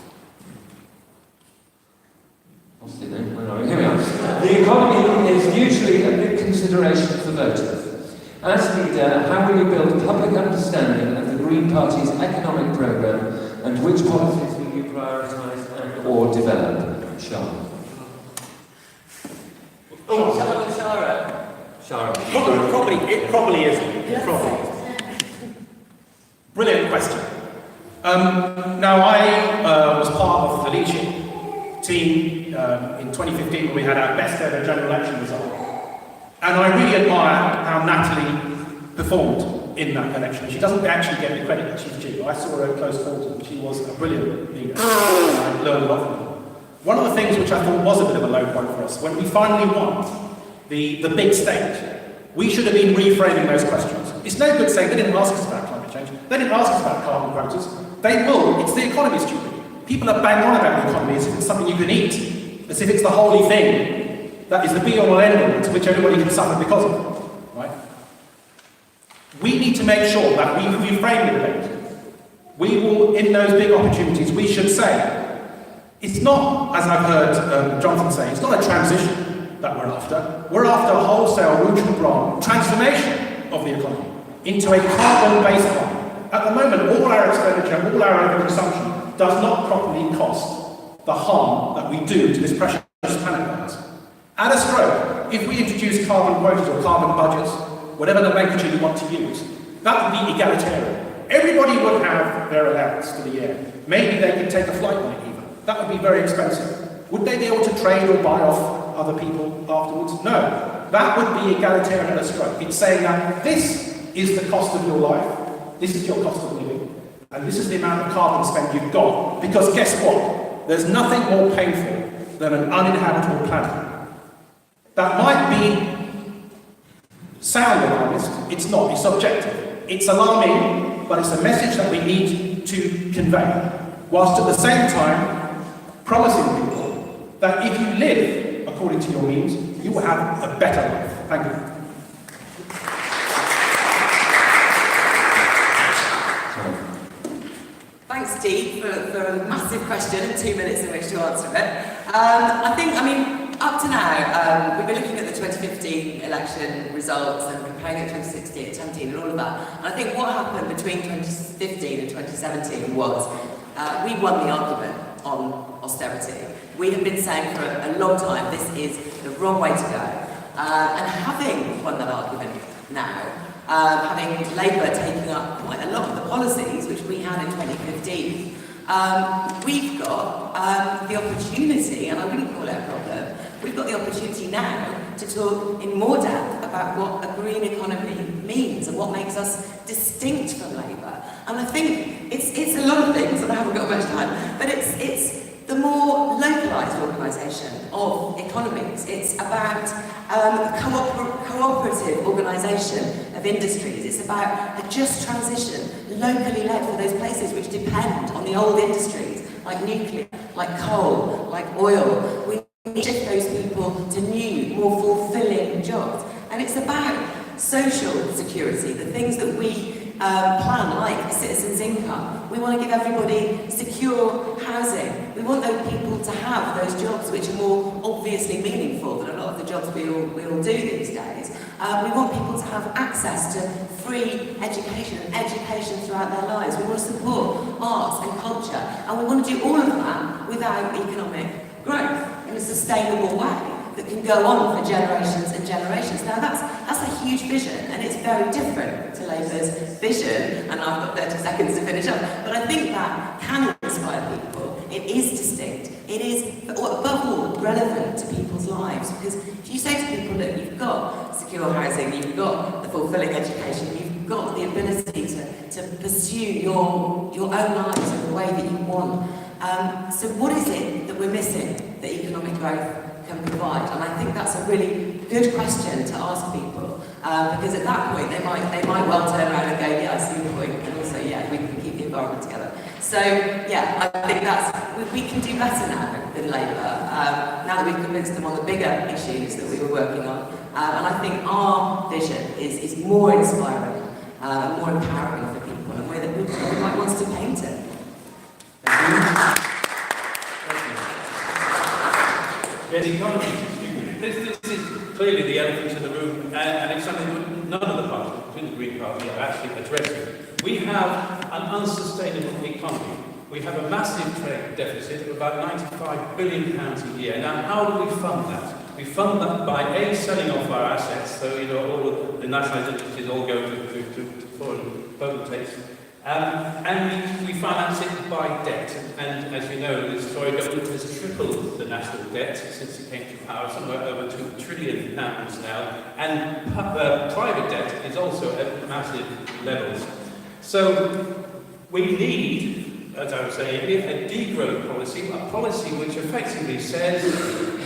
What's the name? Where are we? Here we are. The economy is usually a big consideration for voters. As leader, how will you build public understanding of the Green Party's economic programme and which policies will you prioritise or develop? Sean. Shara. It probably isn't. It probably isn't. Brilliant question. Now, I was part of the leadership team in 2015 when we had our best ever general election result. And I really admire how Natalie performed in that election. She doesn't actually get the credit that she's due. I saw her at close quarters and she was a brilliant leader. I learned a lot from her. One of the things which I thought was a bit of a low point for us, when we finally won the big stage. We should have been reframing those questions. It's no good saying they didn't ask us about climate change, they didn't ask us about carbon quotas. They will. It's the economy, stupid. People are bang on about the economy as if it's something you can eat, as if it's the holy thing that is the be-all and end-all to which everybody can suffer because of, right? We need to make sure that we reframe the debate. We will, in those big opportunities, we should say, it's not, as I've heard Jonathan say, it's not a transition that we're after. We're after a wholesale, root and branch transformation of the economy into a carbon-based one. At the moment, all our expenditure, all our overconsumption does not properly cost the harm that we do to this precious planet of ours. At a stroke, if we introduce carbon quotas or carbon budgets, whatever nomenclature you want to use, that would be egalitarian. Everybody would have their allowance for the year. Maybe they could take a flight on it even. That would be very expensive. Would they be able to trade or buy off other people afterwards? No. That would be egalitarian at a stroke. It's saying that this is the cost of your life, this is your cost of living, and this is the amount of carbon spend you've got. Because guess what? There's nothing more painful than an uninhabitable planet. That might be sound alarmist. It's not. It's objective. It's alarming, but it's a message that we need to convey, whilst at the same time promising people that if you live according to your means, you will have a better life. Thank you. Thanks, Steve, for a massive question and 2 minutes in which to answer it. Up to now, we've been looking at the 2015 election results and comparing it to 2016, 2017 and all of that. And I think what happened between 2015 and 2017 was we won the argument on austerity. We have been saying for a long time this is the wrong way to go. And having won that argument now, having Labour taking up quite a lot of the policies which we had in 2015, we've got the opportunity, and I wouldn't call it a problem, we've got the opportunity now to talk in more depth about what a green economy means and what makes us distinct from Labour. And I think it's a lot of things, and I haven't got much time, but it's the more localised organisation of economies. It's about cooperative organisation of industries. It's about a just transition, locally led for those places which depend on the old industries, like nuclear, like coal, like oil. We need to shift those people to new, more fulfilling jobs. And it's about social security, the things that we plan, like a citizen's income. We want to give everybody secure housing. We want those people to have those jobs which are more obviously meaningful than a lot of the jobs we all do these days. We want people to have access to free education and education throughout their lives. We want to support arts and culture. And we want to do all of that without economic growth in a sustainable way that can go on for generations and generations. Now that's a huge vision, and it's very different to Labour's vision, and I've got 30 seconds to finish up, but I think that can inspire people. It is distinct. It is, above all, relevant to people's lives, because if you say to people that you've got secure housing, you've got the fulfilling education, you've got the ability to pursue your own lives in the way that you want. So what is it that we're missing that economic growth can provide? And I think that's a really good question to ask people, because at that point they might well turn around and go, yeah, I see your point, and also, yeah, we can keep the environment together. So, yeah, I think we can do better now than Labour, now that we've convinced them on the bigger issues that we were working on. And I think our vision is more inspiring, more empowering for people, in a way that we might want to paint it. Yeah, the economy is stupid. This is clearly the elephant in the room, and it's something that none of the parties, including the Green Party, are actually addressing. We have an unsustainable economy. We have a massive trade deficit of about £95 billion a year. Now, how do we fund that? We fund that by A, selling off our assets, so all of the national identities all go to foreign potentates. And we finance it by debt. And as you know, the Tory government has tripled the national debt since it came to power, somewhere over £2 trillion now. And private debt is also at massive levels. So we need as I was saying, a degrowth policy, a policy which effectively says,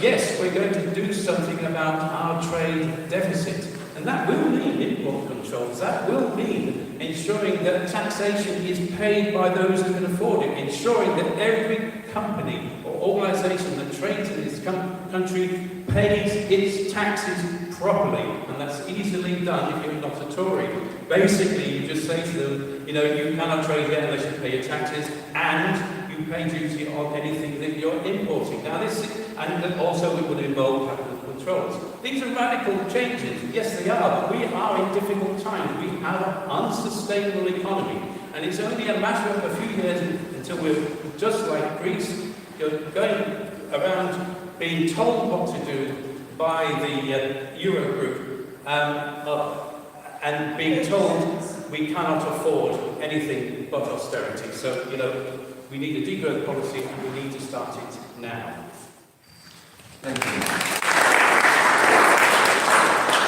yes, we're going to do something about our trade deficit. And that will mean import controls, that will mean ensuring that taxation is paid by those who can afford it, ensuring that every company or organisation that trades in this country pays its taxes properly, and that's easily done if you're not a Tory. Basically, you just say to them, you know, you cannot trade there unless you pay your taxes, and you pay duty on anything that you're importing. Now, and also it would involve capital controls. These are radical changes. Yes, they are, but we are in difficult times. We have an unsustainable economy, and it's only a matter of a few years until we're just like Greece, going around being told what to do by the Eurogroup and being told we cannot afford anything but austerity. So, you know, we need a degrowth policy and we need to start it now. Thank you.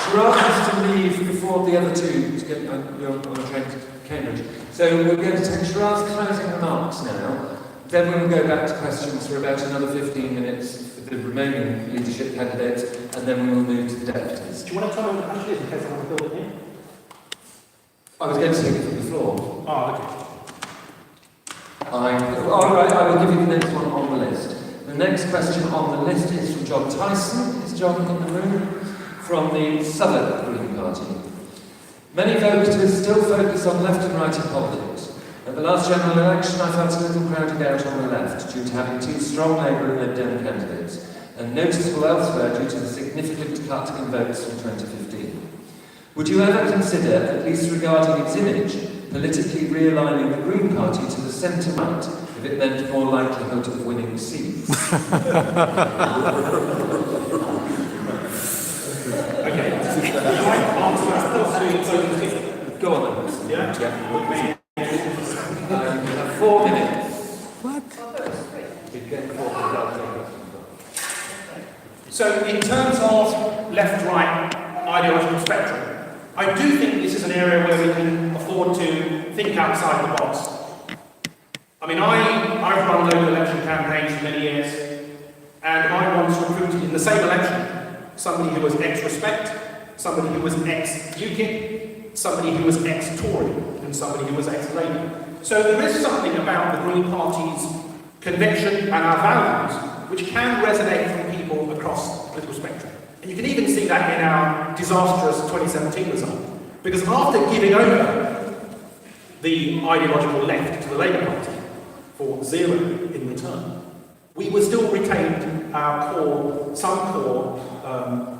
Shiraz has to leave before the other two to get on a train to Cambridge. So we're going to take Shiraz's closing remarks now. Then we'll go back to questions for about another 15 minutes for the remaining leadership candidates, and then we will move to the deputies. Do you want to tell me what the question is in case I want to build it in? I was going to take it from the floor. Oh, okay. All right, I will give you the next one on the list. The next question on the list is from John Tyson. Is John in the room? From the Southern Green Party. Many voters still focus on left and right in politics. At the last general election, I felt a little crowded out on the left due to having two strong Labour and Lib Dem candidates, and noticeable elsewhere due to the significant cut in votes from 2015. Would you ever consider, at least regarding its image, politically realigning the Green Party to the centre-right if it meant more likelihood of winning seats? Okay. Go on then. Yeah? You have 4 minutes. What? So, in terms of left-right ideological spectrum, I do think this is an area where we can afford to think outside the box. I mean, I've run local election campaigns for many years, and I once recruited in the same election somebody who was ex-Respect, somebody who was ex-UKIP, somebody who was ex-Tory, and somebody who was ex-Labour. So there is something about the Green Party's conviction and our values which can resonate from people across the political spectrum. And you can even see that in our disastrous 2017 result. Because after giving over the ideological left to the Labour Party for 0 in return, we were still retained our some core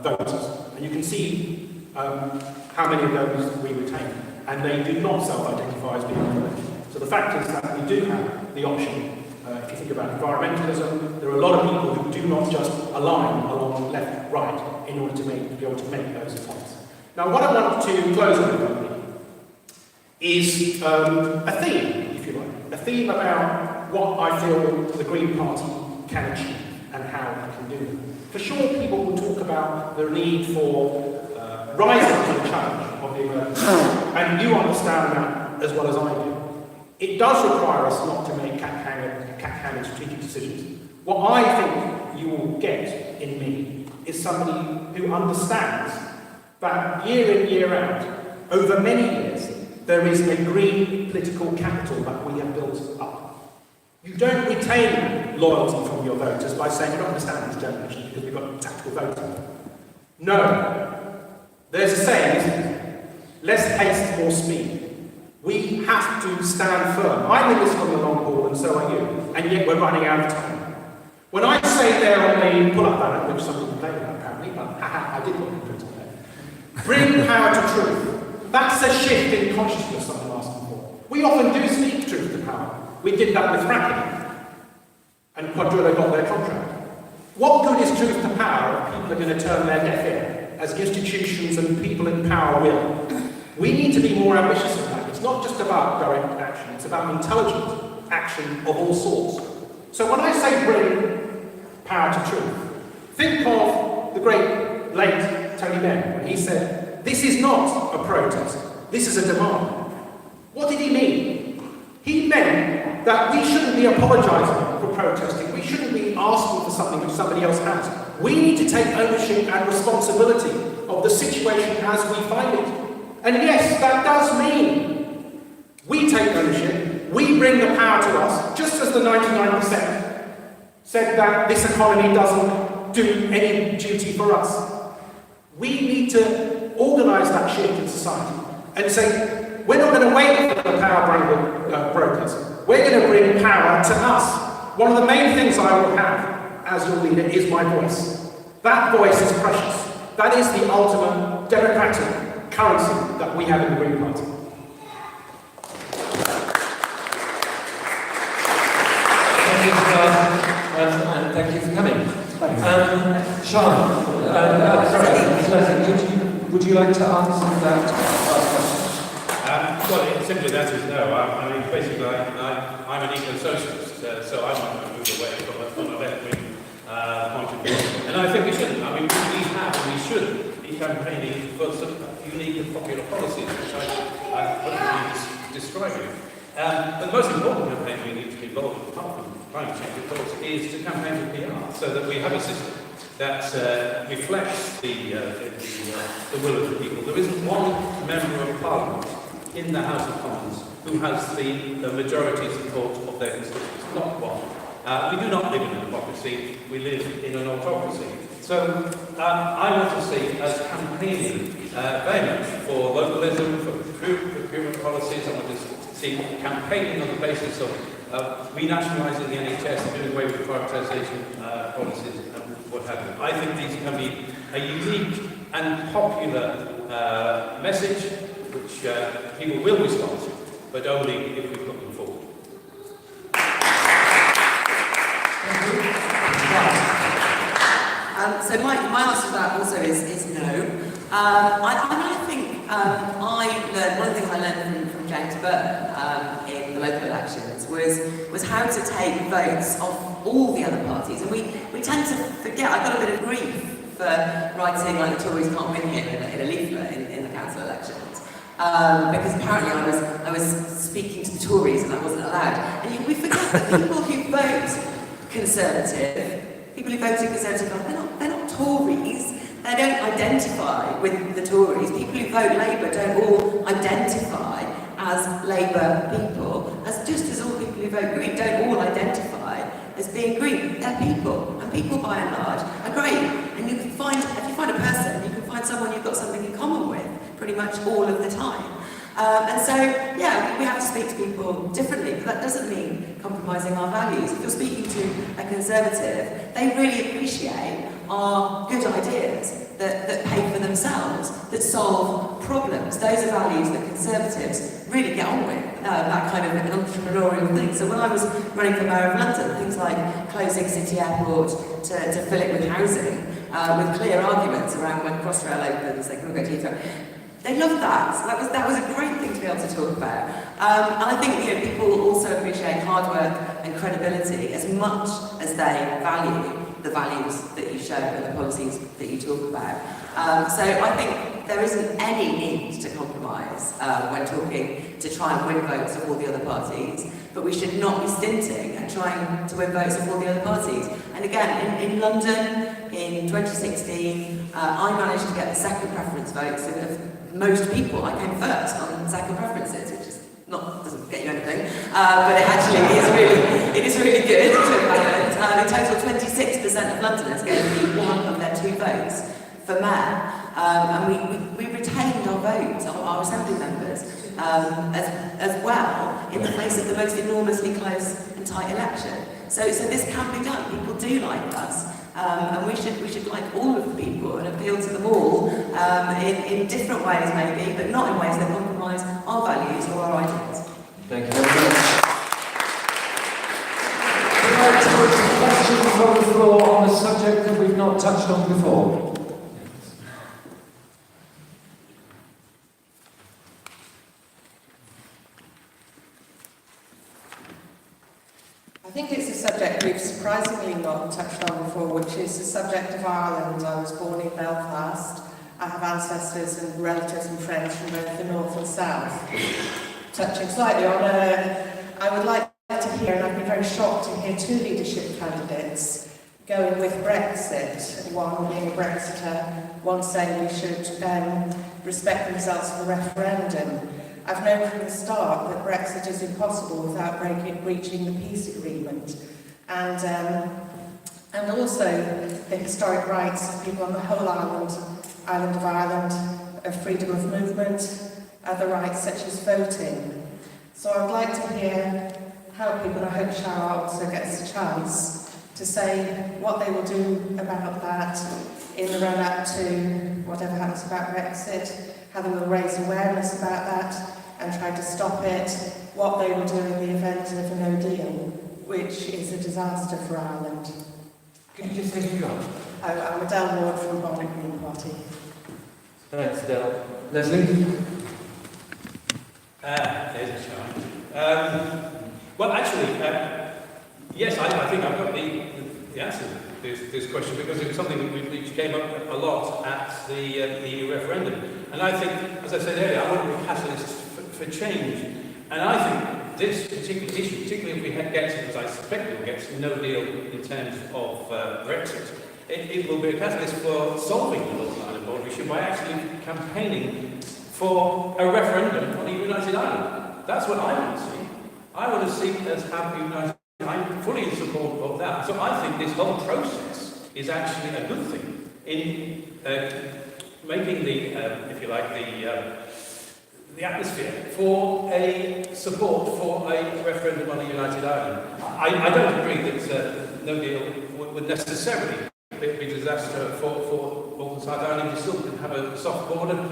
voters. And you can see how many of those we retained. And they do not self-identify as being on the left. So the fact is that we do have the option. If you think about environmentalism, there are a lot of people who do not just align along left-right in order to be able to make those points. Now, what I want to close on is a theme, if you like, a theme about what I feel the Green Party can achieve and how it can do it. For sure, people will talk about the need for rising to the challenge of the emergency, and you understand that as well as I do. It does require us not to make cat-handed strategic decisions. What I think you will get in me is somebody who understands that year in, year out, over many years, there is a green political capital that we have built up. You don't retain loyalty from your voters by saying, you don't understand this general election because we've got tactical voting. No. There's a saying, isn't it? Less haste, more speed. We have to stand firm. I'm in this from the long haul, and so are you, and yet we're running out of time. When I say there on the pull-up ballot, which some people complain about apparently, but I did put it printed there, bring power to truth. That's a shift in consciousness I'm asking for. We often do speak truth to power. We did that with fracking, and Quadrillo got their contract. What good is truth to power if people are going to turn their deaf ear, as institutions and people in power will? We need to be more ambitious than that. It's not just about direct action, it's about intelligent action of all sorts. So when I say bring power to truth, think of the great late Tony Benn when he said, this is not a protest, this is a demand. What did he mean? He meant that we shouldn't be apologising for protesting. We shouldn't be asking for something which somebody else has. We need to take ownership and responsibility of the situation as we find it. And yes, that does mean we take ownership, we bring the power to us, just as the 99% said that this economy doesn't do any duty for us. We need to organise that shift in society and say, we're not going to wait for the power brokers. We're going to bring power to us. One of the main things I will have as your leader is my voice. That voice is precious. That is the ultimate democratic currency that we have in the Green Party. Thank you, and thank you for coming. Sean, would you like to answer that question? Well, simply the answer is no. I mean, basically, I'm an eco-socialist, so I'm not going to move away from a left-wing point of view. And I think we shouldn't. I mean, we have and we should be campaigning for some unique and popular policies, which I was describing. But the most important campaign we need to be involved in, apart from climate change, of course, is to campaign for PR, so that we have a system that reflects the will of the people. There isn't one member of Parliament in the House of Commons who has the majority support of their constituents. Not one. We do not live in a democracy, we live in an autocracy. So I want to see us campaigning very much for localism, for procurement policies. I want to see campaigning on the basis of renationalising the NHS, doing away with privatisation policies and what have you. I think these can be a unique and popular message which people will respond to, but only if we put them forward. So my answer to that also is no. I think I learned, one of the things I learned from James Burton in the local elections was how to take votes of all the other parties. And we tend to forget. I got a bit of grief for writing like the Tories can't win here in a leaflet in the council elections. Because apparently I was speaking to the Tories and I wasn't allowed. And we forget that people who vote Conservative, people who voted Conservative, they're not Tories. They don't identify with the Tories. People who vote Labour don't all identify as Labour people, just as all people who vote Green don't all identify as being Green. They're people, and people by and large are great. And you can find, if you find a person, you can find someone you've got something in common with pretty much all of the time. And so, yeah, we have to speak to people differently, but that doesn't mean compromising our values. If you're speaking to a Conservative, they really appreciate our good ideas that pay for themselves, that solve problems. Those are values that Conservatives really get on with, that kind of an entrepreneurial thing. So when I was running for Mayor of London, things like closing City Airport to fill it with housing, with clear arguments around when Crossrail opens, they can go to Heathrow. They loved that. So that was a great thing to be able to talk about. And I think people also appreciate hard work and credibility as much as they value the values that you show and the policies that you talk about. So I think there isn't any need to compromise when talking to try and win votes of all the other parties, but we should not be stinting at trying to win votes of all the other parties. And again, in London, in 2016, I managed to get the second preference votes of most people. I came first on second preferences, which is doesn't get you anything, but it actually is really good to have. In total, 26% of Londoners gave me one of their two votes for mayor, and we retained our votes, our assembly members, as well in the face of the most enormously close and tight election. So this can be done. People do like us. And we should like all of the people and appeal to them all in different ways maybe, but not in ways that compromise our values or our ideas. Thank you very much. We'd like to put some questions on the floor on a subject that we've not touched on before. I think it's a subject we've surprisingly not touched on before, which is the subject of Ireland. I was born in Belfast. I have ancestors and relatives and friends from both the north and south. Touching slightly on I would like to hear, and I've been very shocked to hear two leadership candidates going with Brexit, one being a Brexiter, one saying we should respect the results of the referendum. I've known from the start that Brexit is impossible without breaching the peace agreement. And also the historic rights of people on the whole island of Ireland, of freedom of movement, other rights such as voting. So I'd like to hear how people, and I hope Shara also gets a chance, to say what they will do about that in the run-up to whatever happens about Brexit, how they will raise awareness about that and try to stop it, what they will do in the event of a no deal, which is a disaster for Ireland. Can you just say who you are? I'm Adele Ward from Bonnet Green Party. Thanks, Adele. Leslie? There's a challenge. Well, actually, yes, I think I've got the answer to this question, because it was something which came up a lot at the EU referendum. And I think, as I said earlier, I want to be a catalyst for change. And I think this particular issue, particularly if we get to, as I suspect we will get to, no deal in terms of Brexit, it will be a catalyst for solving the Northern Ireland border issue by actually campaigning for a referendum on a united Ireland. That's what I want to see. I want to see us have a united Ireland. I'm fully in support of that. So I think this whole process is actually a good thing in making the, if you like, the atmosphere for a support for a referendum on a united Ireland. I don't agree that no deal would necessarily be a disaster for Northern South Ireland. You still can have a soft border.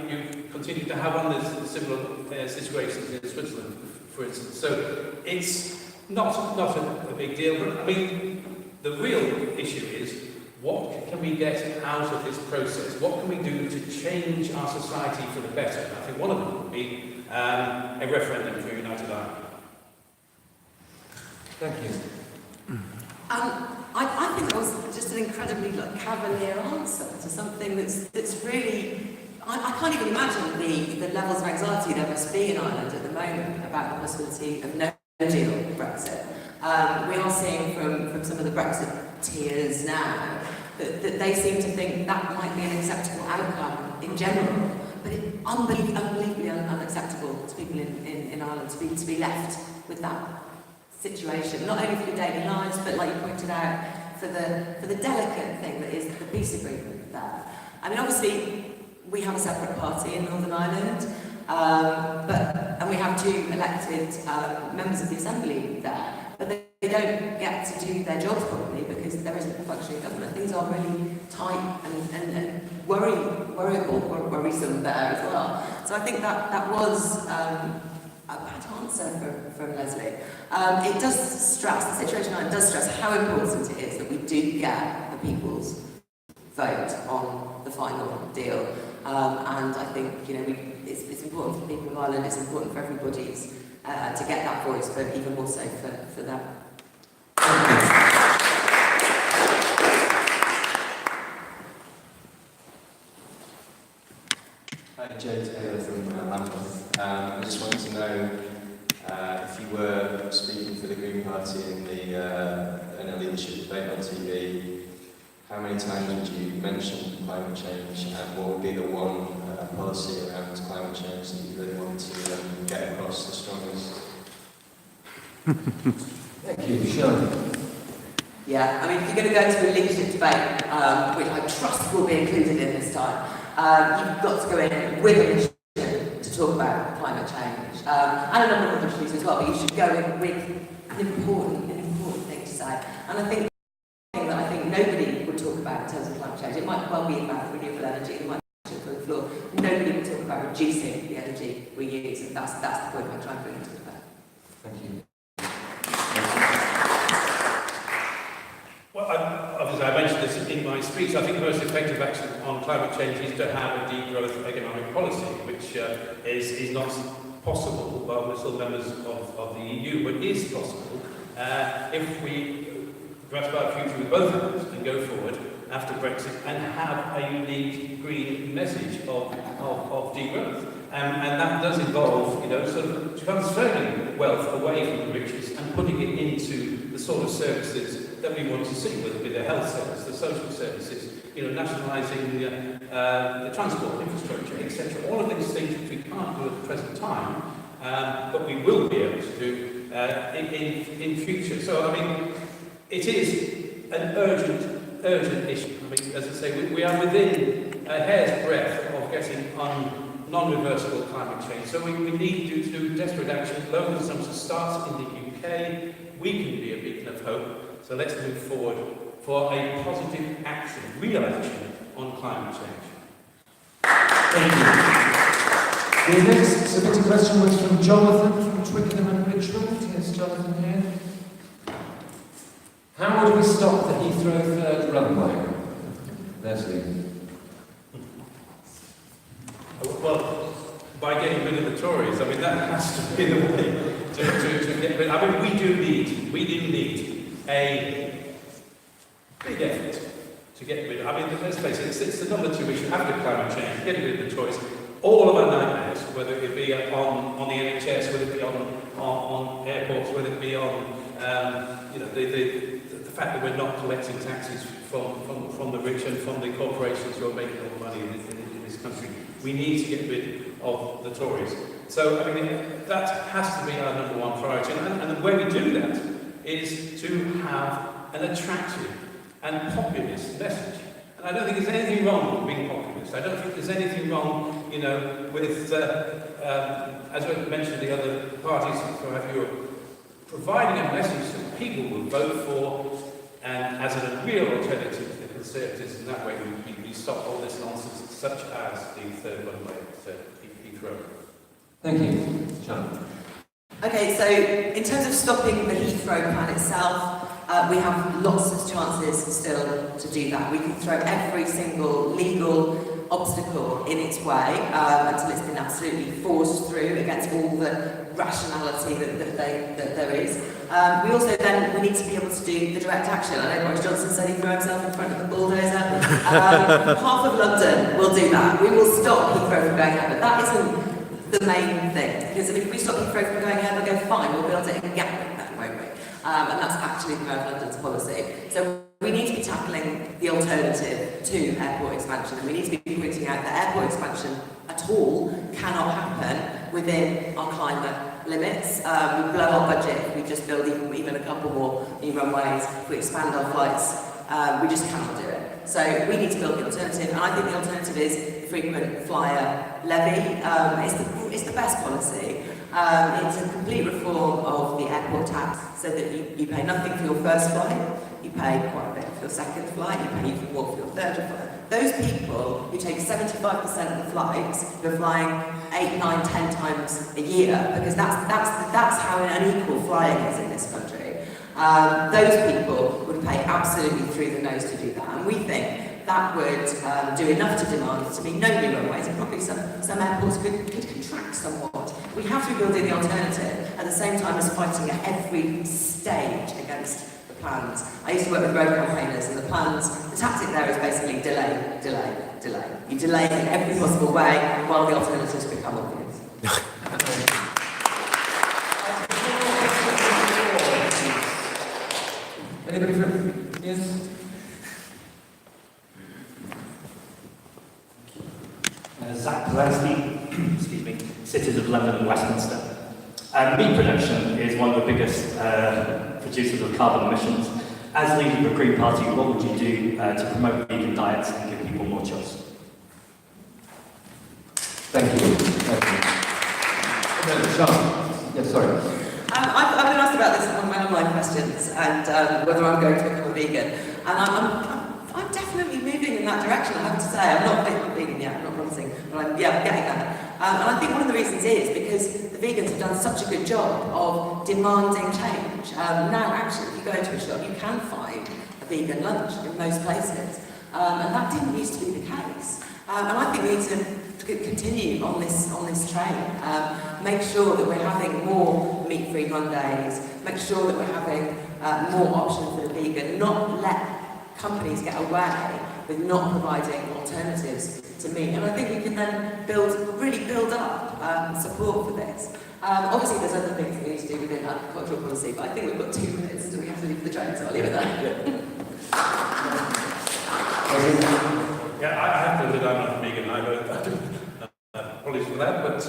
You continue to have one. There's similar situations in Switzerland, for instance. So it's not a big deal. But I mean, the real issue is, what can we get out of this process? What can we do to change our society for the better? I think one of them would be a referendum for United Ireland. Thank you. I think that was just an incredibly cavalier answer to something that's really... I can't even imagine the levels of anxiety there must be in Ireland at the moment about the possibility of no deal Brexit. We are seeing from some of the Brexiteers now that they seem to think that might be an acceptable outcome in general, but it's unbelievably unacceptable to people in Ireland to be left with that situation, not only for your daily lives, but like you pointed out, for the delicate thing that is the peace agreement there. I mean, obviously, we have a separate party in Northern Ireland, and we have two elected members of the Assembly there, but they don't get to do their jobs properly because there isn't a functioning government. Things are really tight and worrisome there as well. So I think that was a bad answer from Leslie. It does stress, the situation does stress how important it is that we do get the people's vote on the final deal. And I think, it's important for the people of Ireland, it's important for everybody to get that voice, but even more so for them. Hi, Joe Taylor from Lambeth. I just wanted to know if you were speaking for the Green Party in a leadership debate on TV, how many times would you mention climate change, and what would be the one policy around climate change that you really want to get across the strongest? Thank you, Sean. Yeah, I mean, if you're going to go to a leadership debate, which I trust will be included in this time, you've got to go in with a mission to talk about climate change, and a number of other issues as well, but you should go in with an important thing to say. And I think nobody would talk about in terms of climate change. It might well be about renewable energy, it might be on the floor. Nobody would talk about reducing the energy we use, and that's the point I'm trying to bring into the debate. Thank you. Well, obviously I mentioned this in my speech. I think the most effective action on climate change is to have a degrowth economic policy, which is not possible while we're still members of the EU, but is possible if we grasp our future with both hands and go forward after Brexit and have a unique green message of degrowth. And that does involve, sort of transferring wealth away from the richest and putting it into the sort of services that we want to see, whether it be the health service, the social services, nationalising the transport infrastructure, etc. All of these things which we can't do at the present time, but we will be able to do in future. So, it is an urgent issue. As I say, we are within a hair's breadth of getting on non-reversible climate change. So we need to do desperate action. Low consumption starts in the UK. We can be a beacon of hope. So let's move forward for a positive action, real action on climate change. Thank you. The next submitted question was from Jonathan from Twickenham and Richmond. Here's Jonathan here. How would we stop the Heathrow third runway? Leslie. Well, by getting rid of the Tories. That has to be the way to get rid. We do need a big effort to get rid of. Let's face it, it's the number 2 issue after climate change. Getting rid of the Tories. All of our nightmares, whether it be on the NHS, whether it be on airports, whether it be on the fact that we're not collecting taxes from the rich and from the corporations who are making all the money in this country. We need to get rid of the Tories. So, that has to be our number 1 priority. And the way we do that is to have an attractive and populist message. And I don't think there's anything wrong with being populist. I don't think there's anything wrong, with, as I mentioned, the other parties who have providing a message that people will vote for, and as a real alternative to the Conservatives, and that way we stop all this nonsense, such as the third runway at Heathrow. Thank you. John. Okay, so in terms of stopping the Heathrow plan itself, we have lots of chances still to do that. We can throw every single legal obstacle in its way until it's been absolutely forced through against all the rationality that there is. We also we need to be able to do the direct action. I know Boris Johnson said he threw himself in front of the bulldozer. Half of London will do that. We will stop Heathrow from going ahead, but that isn't the main thing. Because if we stop Heathrow from going ahead, we'll go fine. We'll build it in Gatwick then, won't we? And that's actually the Mayor of London's policy. So we need to be tackling the alternative to airport expansion, and we need to be pointing out that airport expansion at all cannot happen within our climate limits. We blow our budget if we just build even a couple more new runways. If we expand our flights, we just cannot do it. So we need to build the alternative, and I think the alternative is the frequent flyer levy. It's the best policy. It's a complete reform of the airport tax so that you pay nothing for your first flight, you pay quite a bit for your second flight, you pay even more for your third flight. Those people who take 75% of the flights, who are flying 8, 9, 10 times a year, because that's how unequal flying is in this country. Those people would pay absolutely through the nose to do that, and we think that would do enough to demand to be no new runways, and probably some airports could contract somewhat. We have to be building the alternative at the same time as fighting at every stage against the plans. I used to work with road campaigners, and the tactic there is basically delay, delay, delay. You delay in every possible way while the alternatives become obvious. Anybody from? Yes? Zach Polanski, excuse me, Cities of London and Westminster. Meat production is one of the biggest producers of carbon emissions. As leader of the Green Party, what would you do to promote vegan diets and give people more choice? Thank you. Sean? Yes, sorry. I've been asked about this in one of my online questions, and whether I'm going to become a vegan. And I'm definitely moving in that direction, I have to say. I'm not vegan yet, I'm not promising, but I'm getting there. And I think one of the reasons is because the vegans have done such a good job of demanding change. Now, actually, if you go into a shop, you can find a vegan lunch in most places. And that didn't used to be the case. And I think we need to continue on this train. Make sure that we're having more meat-free Mondays. Make sure that we're having more options for the vegan. Not let companies get away with not providing alternatives to meat. And I think we can then really build up support for this. Obviously, there's other things that we need to do within agricultural policy, but I think we've got 2 minutes until we have to leave the train, so I'll leave it there. Yeah, I have to admit I'm not vegan. I apologize for that, but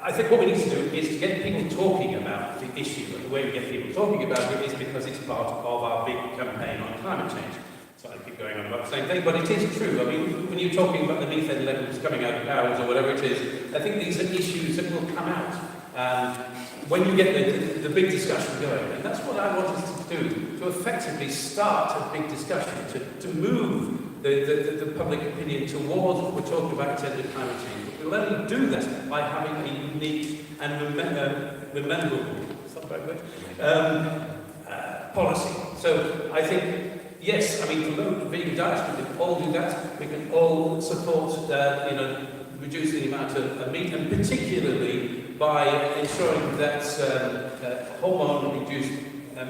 I think what we need to do is to get people talking about the issue, and the way we get people talking about it is because it's part of our big campaign on climate change. So I keep going on about the same thing, but it is true. I mean, when you're talking about the methane levels coming out of cows or whatever it is, I think these are issues that will come out when you get the big discussion going. And that's what I want us to do, to effectively start a big discussion, to move the public opinion towards what we're talking about in terms of climate change. But we'll only do that by having a unique and rememberable policy. So I think, yes, I mean, promote vegan diets, we can all do that. We can all support, reducing the amount of meat, and particularly by ensuring that hormone-reduced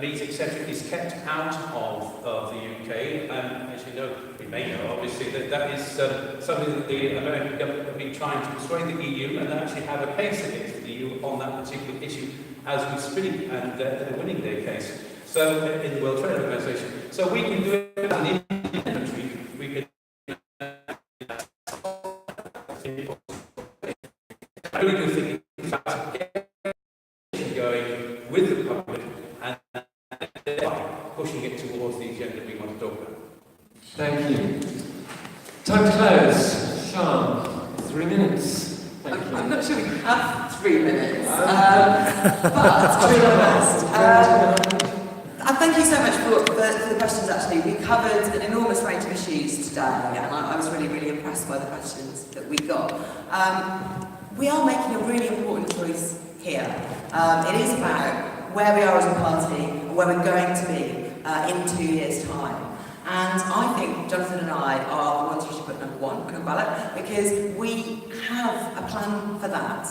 meat, etc., is kept out of the UK. As you know, we may know, obviously, that is something that the American government have been trying to persuade the EU, and they actually have a case against the EU on that particular issue as we speak, and they're winning their case. So, in the World Trade Organization. So we can do it as an independent, we can I really do think it's about getting going with the public and pushing it towards the agenda we want to talk about. Thank you. Time to close. Sean, 3 minutes. Thank you. I'm not sure we have 3 minutes, but I'll do my best. Thank you so much for the questions, actually. We covered an enormous range of issues today, and I was really, really impressed by the questions that we got. We are making a really important choice here. It is about where we are as a party and where we're going to be in 2 years' time. And I think Jonathan and I are the ones who should put number 1 on the ballot, because we have a plan for that.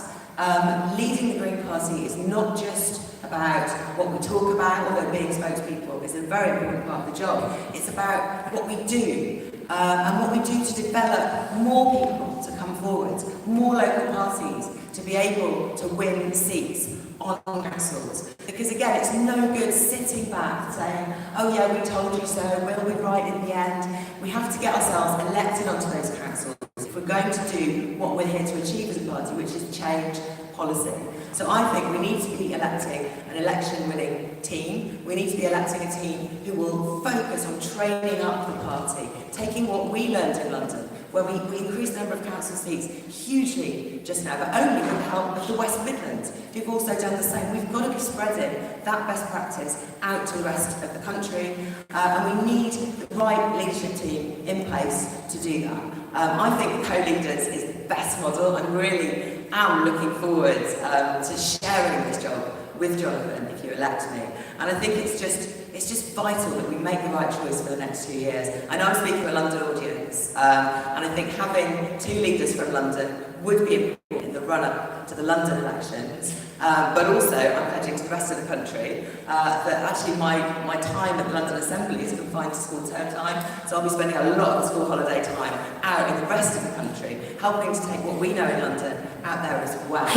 Leading the Green Party is not just about what we talk about, although being spokespeople is a very important part of the job. It's about what we do, and what we do to develop more people to come forward, more local parties to be able to win seats on councils. Because again, it's no good sitting back saying, oh yeah, we told you so, we'll be right in the end. We have to get ourselves elected onto those councils if we're going to do what we're here to achieve as a party, which is change policy. So I think we need to be electing an election-winning team. We need to be electing a team who will focus on training up the party, taking what we learned in London, where we increased the number of council seats hugely just now, but only with the help of the West Midlands, who've also done the same. We've got to be spreading that best practice out to the rest of the country, and we need the right leadership team in place to do that. I think co-leaders is the best model. I'm really looking forward to sharing this job with Jonathan if you elect me. And I think it's just vital that we make the right choice for the next 2 years. I know I'm speaking to a London audience, and I think having 2 leaders from London would be important in the run-up to the London elections. But also, I'm pledging to the rest of the country that actually my time at the London Assembly is confined to school term time, so I'll be spending a lot of the school holiday time out in the rest of the country, helping to take what we know in London out there as well.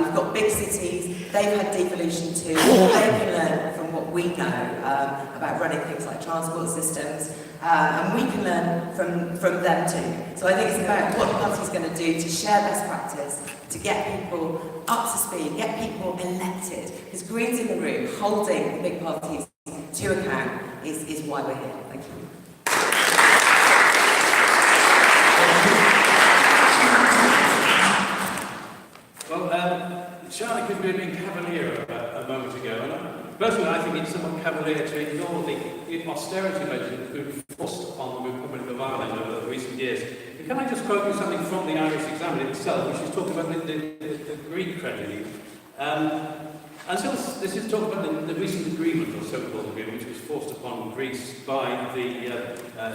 We've got big cities, they've had devolution too, they can learn from what we know about running things like transport systems, and we can learn from them too. So I think it's about what the party's going to do to share best practice, to get people up to speed, get people elected. Because Greens in the room, holding the big parties to account, is why we're here. Thank you. Well, Charlie could be being cavalier a moment ago, and personally I think it's somewhat cavalier to ignore the austerity measures that have been forced upon the Republic of Ireland over the recent years. And can I just quote you something from the Irish Examiner itself, which is talking about the Greek credit union. And so this is talking about the recent agreement, or so-called agreement, which was forced upon Greece by the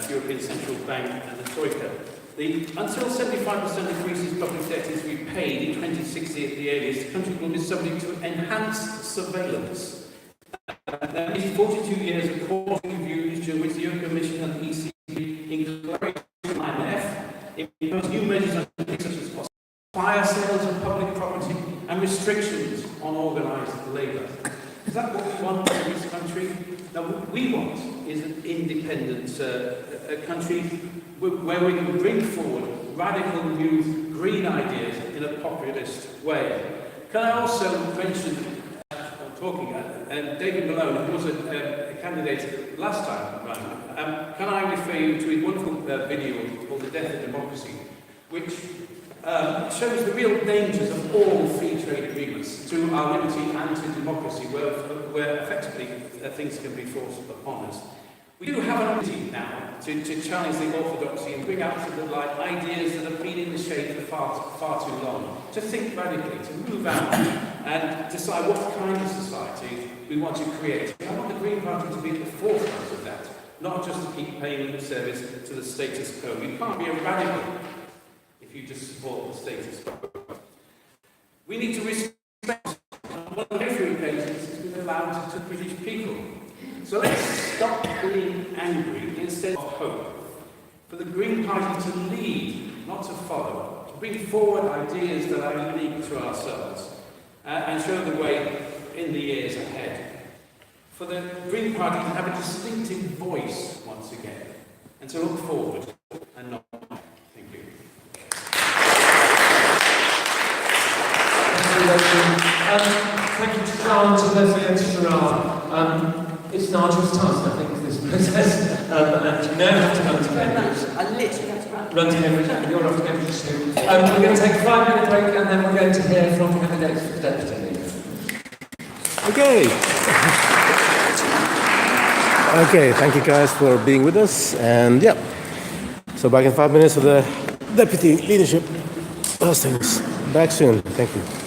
European Central Bank and the Troika. Until 75% of Greece's public debt is repaid in 2060 at the earliest, the country will be subject to enhanced surveillance. There is 42 years of quarterly reviews during which the European Commission and the ECB, in collaboration with IMF, impose new measures on such as fire sales of public property and restrictions on organised labour. Is that what we want in this country? Now, what we want is an independent country where we can bring forward radical new green ideas in a populist way. Can I also mention, David Malone, who was a candidate last time round, can I refer you to his wonderful video called The Death of Democracy, which shows the real dangers of all free trade agreements to our liberty and to democracy, where effectively things can be forced upon us. We do have an opportunity now to challenge the orthodoxy and bring out sort of like ideas that have been in the shade for far too long. To think radically, to move out and decide what kind of society we want to create. I want the Green Party to be at the forefront of that, not just to keep paying lip service to the status quo. You can't be a radical if you just support the status quo. We need to respect one of every occasion has been allowed to British people. So let's stop being angry instead of hope. For the Green Party to lead, not to follow, to bring forward ideas that are unique to ourselves and show the way in the years ahead. For the Green Party to have a distinctive voice once again and to look forward and not back. Thank you. Thank you to Clara, to Leslie and to Gerard. It's an arduous task, I think, this process, and you now have to run to Cambridge. I literally have to Run to Cambridge, and you're off to Cambridge too. We're going to take a 5-minute break, and then we're going to hear from candidates for the deputy leader. Okay. Okay, thank you guys for being with us, and yeah. So back in 5 minutes for the deputy leadership. Hustings. Back soon. Thank you.